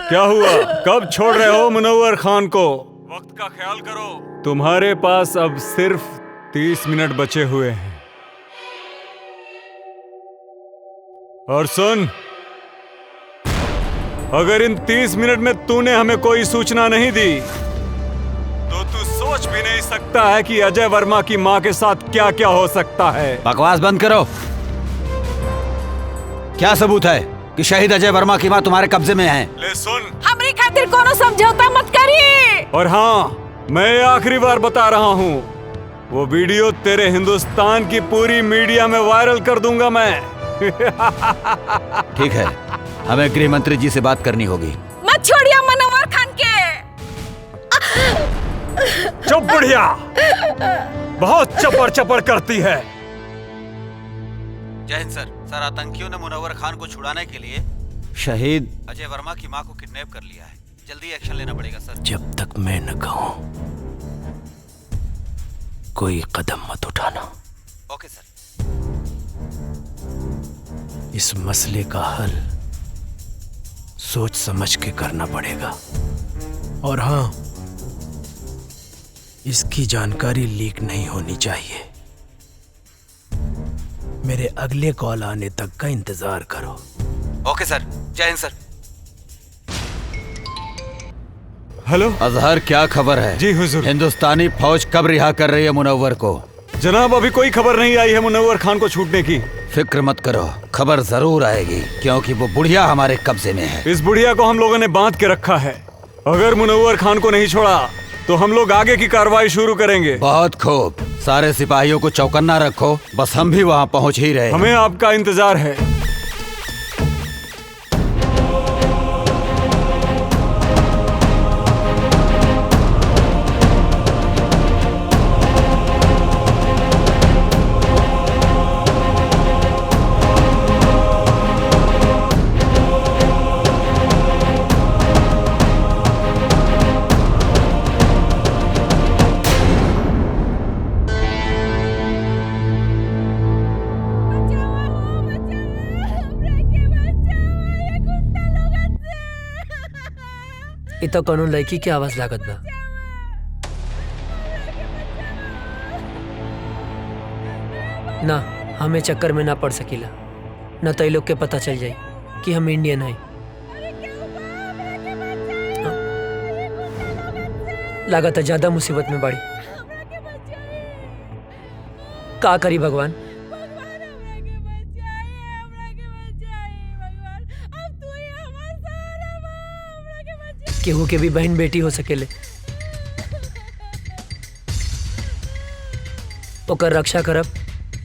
क्या हुआ? कब छोड़ रहे हो मुनव्वर खान को? वक्त का ख्याल करो। तुम्हारे पास अब सिर्फ 30 मिनट बचे हुए हैं। और सुन, अगर इन 30 मिनट में तूने हमें कोई सूचना नहीं दी तो तू सोच भी नहीं सकता है कि अजय वर्मा की मां के साथ क्या क्या हो सकता है।
बकवास बंद करो। क्या सबूत है कि शहीद अजय वर्मा की मां तुम्हारे कब्जे में है?
ले सुन,
हमरी खातिर कोनो समझौता मत करिए।
और हाँ, मैं आखिरी बार बता रहा हूँ, वो वीडियो तेरे हिंदुस्तान की पूरी मीडिया में वायरल कर दूंगा मैं।
ठीक है, हमें गृह मंत्री जी से बात करनी होगी।
मत छोड़िए मुनव्वर खान के।
चुप बुढ़िया, बहुत चपड़ चपड़ करती है।
जय हिंद सर। सर, आतंकियों ने मुनव्वर खान को छुड़ाने के लिए शहीद अजय वर्मा की मां को किडनैप कर लिया है। जल्दी एक्शन लेना पड़ेगा सर।
जब तक मैं न कहूं कोई कदम मत उठाना।
ओके सर।
इस मसले का हल सोच समझ के करना पड़ेगा। और हाँ, इसकी जानकारी लीक नहीं होनी चाहिए। मेरे अगले कॉल आने तक का इंतजार करो।
ओके सर। जय हिंद सर।
हेलो
अजहर, क्या खबर है?
जी हुजूर।
हिंदुस्तानी फौज कब रिहा कर रही है मुनव्वर को?
जनाब, अभी कोई खबर नहीं आई है मुनव्वर खान को छूटने की।
फिक्र मत करो, खबर जरूर आएगी, क्योंकि वो बुढ़िया हमारे कब्जे में है।
इस बुढ़िया को हम लोगों ने बांध के रखा है। अगर मुनव्वर खान को नहीं छोड़ा तो हम लोग आगे की कार्रवाई शुरू करेंगे।
बहुत खूब, सारे सिपाहियों को चौकन्ना रखो, बस हम भी वहाँ पहुँच ही रहे।
हमें आपका इंतजार है।
इ तो कोनो लड़की की आवाज लागत बा। ना, हमें चक्कर में ना पड़ सकीला, न तो लोग के पता चल जाए कि हम इंडियन हैं। लागत है ज्यादा मुसीबत में बाड़ी। का करी भगवान? केहू के भी बहन बेटी हो सकेले, ओकर रक्षा करब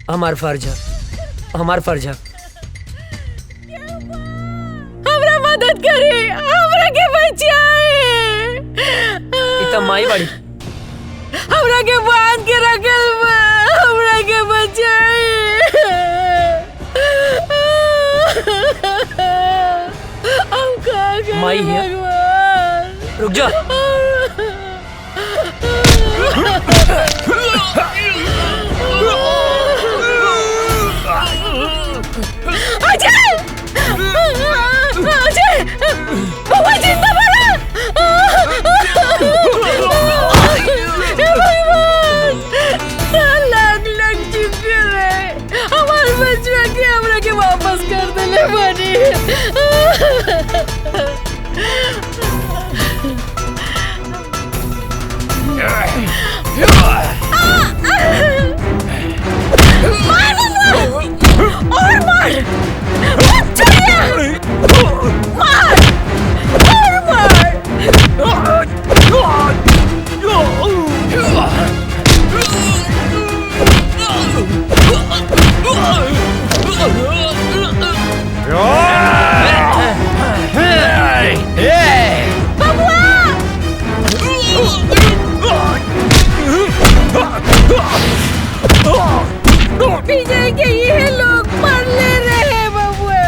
हमार फर्ज है, हमार फर्ज है।
हमरा मदद करी, हमरा के बचाए।
इतना माई बाड़ी,
हमरा के बांध के रखल बा, हमरा के बचाए। हम का करी
माई है। रुक जा।
अजय! अजय! बाबा जिंदा बड़ा! हे भगवान! लगले! विजय के ये लोग मर ले रहे बबुआ।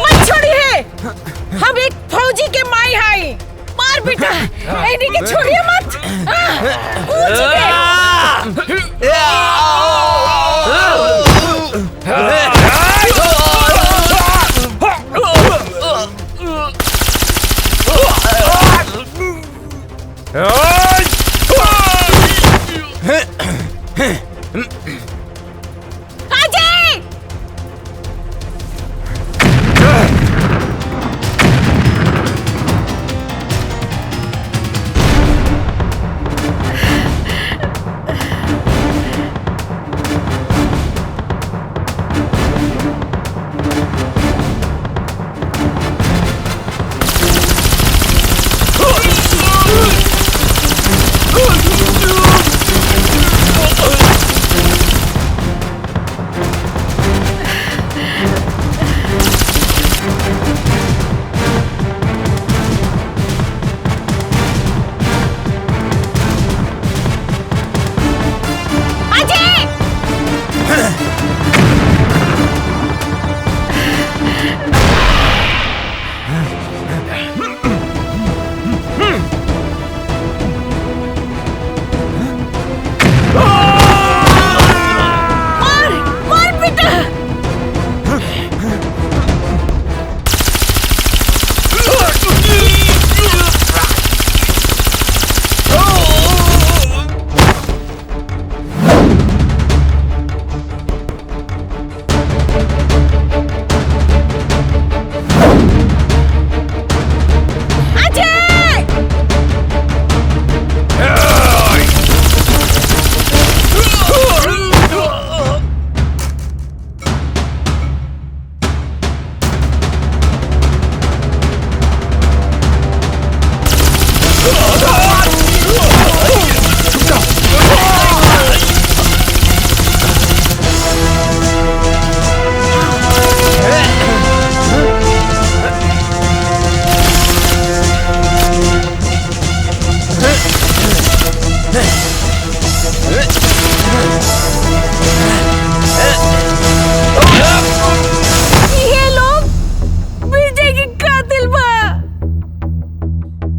मत छोड़िए, हम एक फौजी के माई हाई। मार बेटा, इन्हीं के छोड़िए मत। कूद के।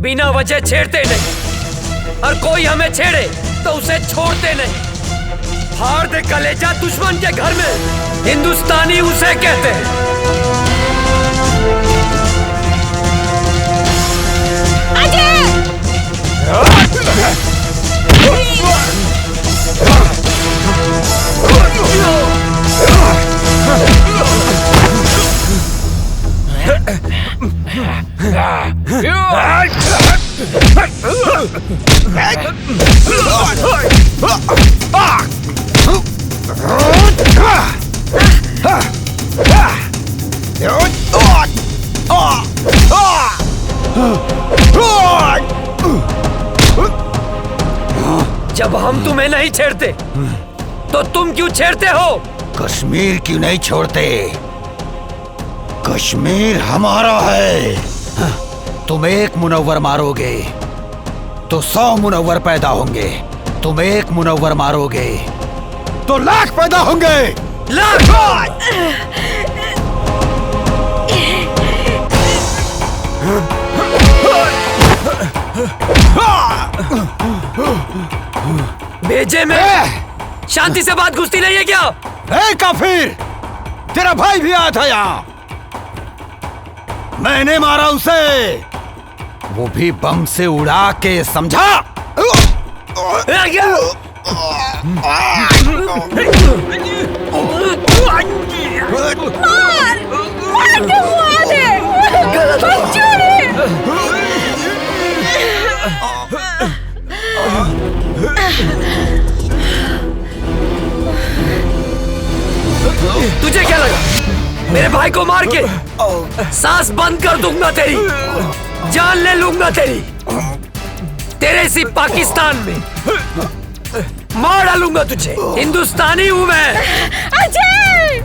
बिना वजह छेड़ते नहीं, और कोई हमें छेड़े तो उसे छोड़ते नहीं। फाड़ दे कलेजा दुश्मन के घर में, हिंदुस्तानी उसे कहते हैं। जब हम तुम्हें नहीं छेड़ते तो तुम क्यों छेड़ते हो?
कश्मीर क्यों नहीं छोड़ते? कश्मीर हमारा है। तुम एक मुनव्वर मारोगे तो 100 मुनव्वर पैदा होंगे। तुम एक मुनव्वर मारोगे तो लाख पैदा होंगे।
लाख! भेजे में शांति से बात घुसती नहीं है क्या?
ए काफिर, तेरा भाई भी आया था यहाँ। मैंने मारा उसे, वो भी बम से उड़ा के, समझा?
तुझे क्या लगा मेरे भाई को मार के सांस बंद कर दूंगा तेरी, जान ले लूंगा तेरी, तेरे इसी पाकिस्तान में मार डालूंगा तुझे। हिंदुस्तानी हूं मैं
अजय,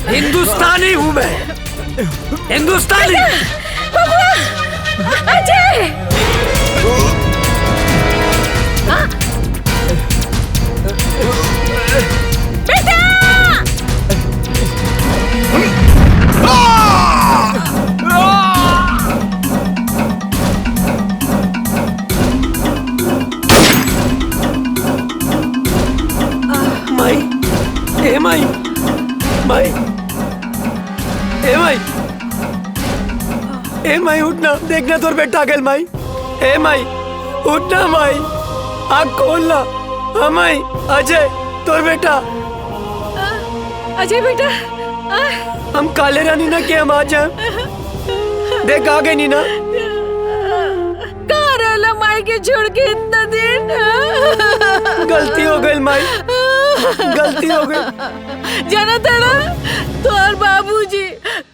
हिंदुस्तानी हूं मैं, हिंदुस्तानी।
अजय बेटा,
माई, ए माई, माई, ए माई, ए माई उठना, देखना तोर बेटा गेल माई। ए माई उठना माई, आँख खोलना। हाँ माई, अजय तोर बेटा।
अजय बेटा,
हम काले रानी ना के हम आ जाए, देख आ गए नीना।
कहाँ रहला माई के छोड़ के इतना दिन?
गलती हो गई माई, गलती हो गई।
जाना तेरा तोहर बाबूजी,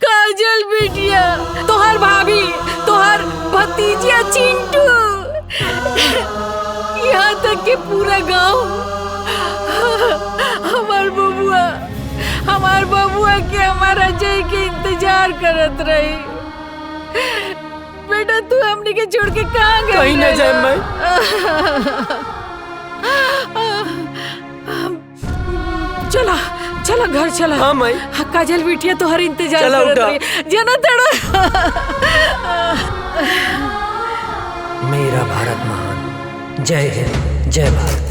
काजल बिटिया, तोहर भाभी, तोहर भतीजिया चिंटू, यहाँ तक के पूरा गांव हमार बबुआ के हमारा अजय के इंतजार करत रही। बेटा तू हमने के छोड़ के कहाँ गई?
कहीं न जाए माई।
चला चला घर चला।
हाँ माई।
काजल बिटिया तो हर इंतजार
चला
करत
उठा।
रही। जना तेरा
मेरा भारत महान। जय हिंद, जय भारत।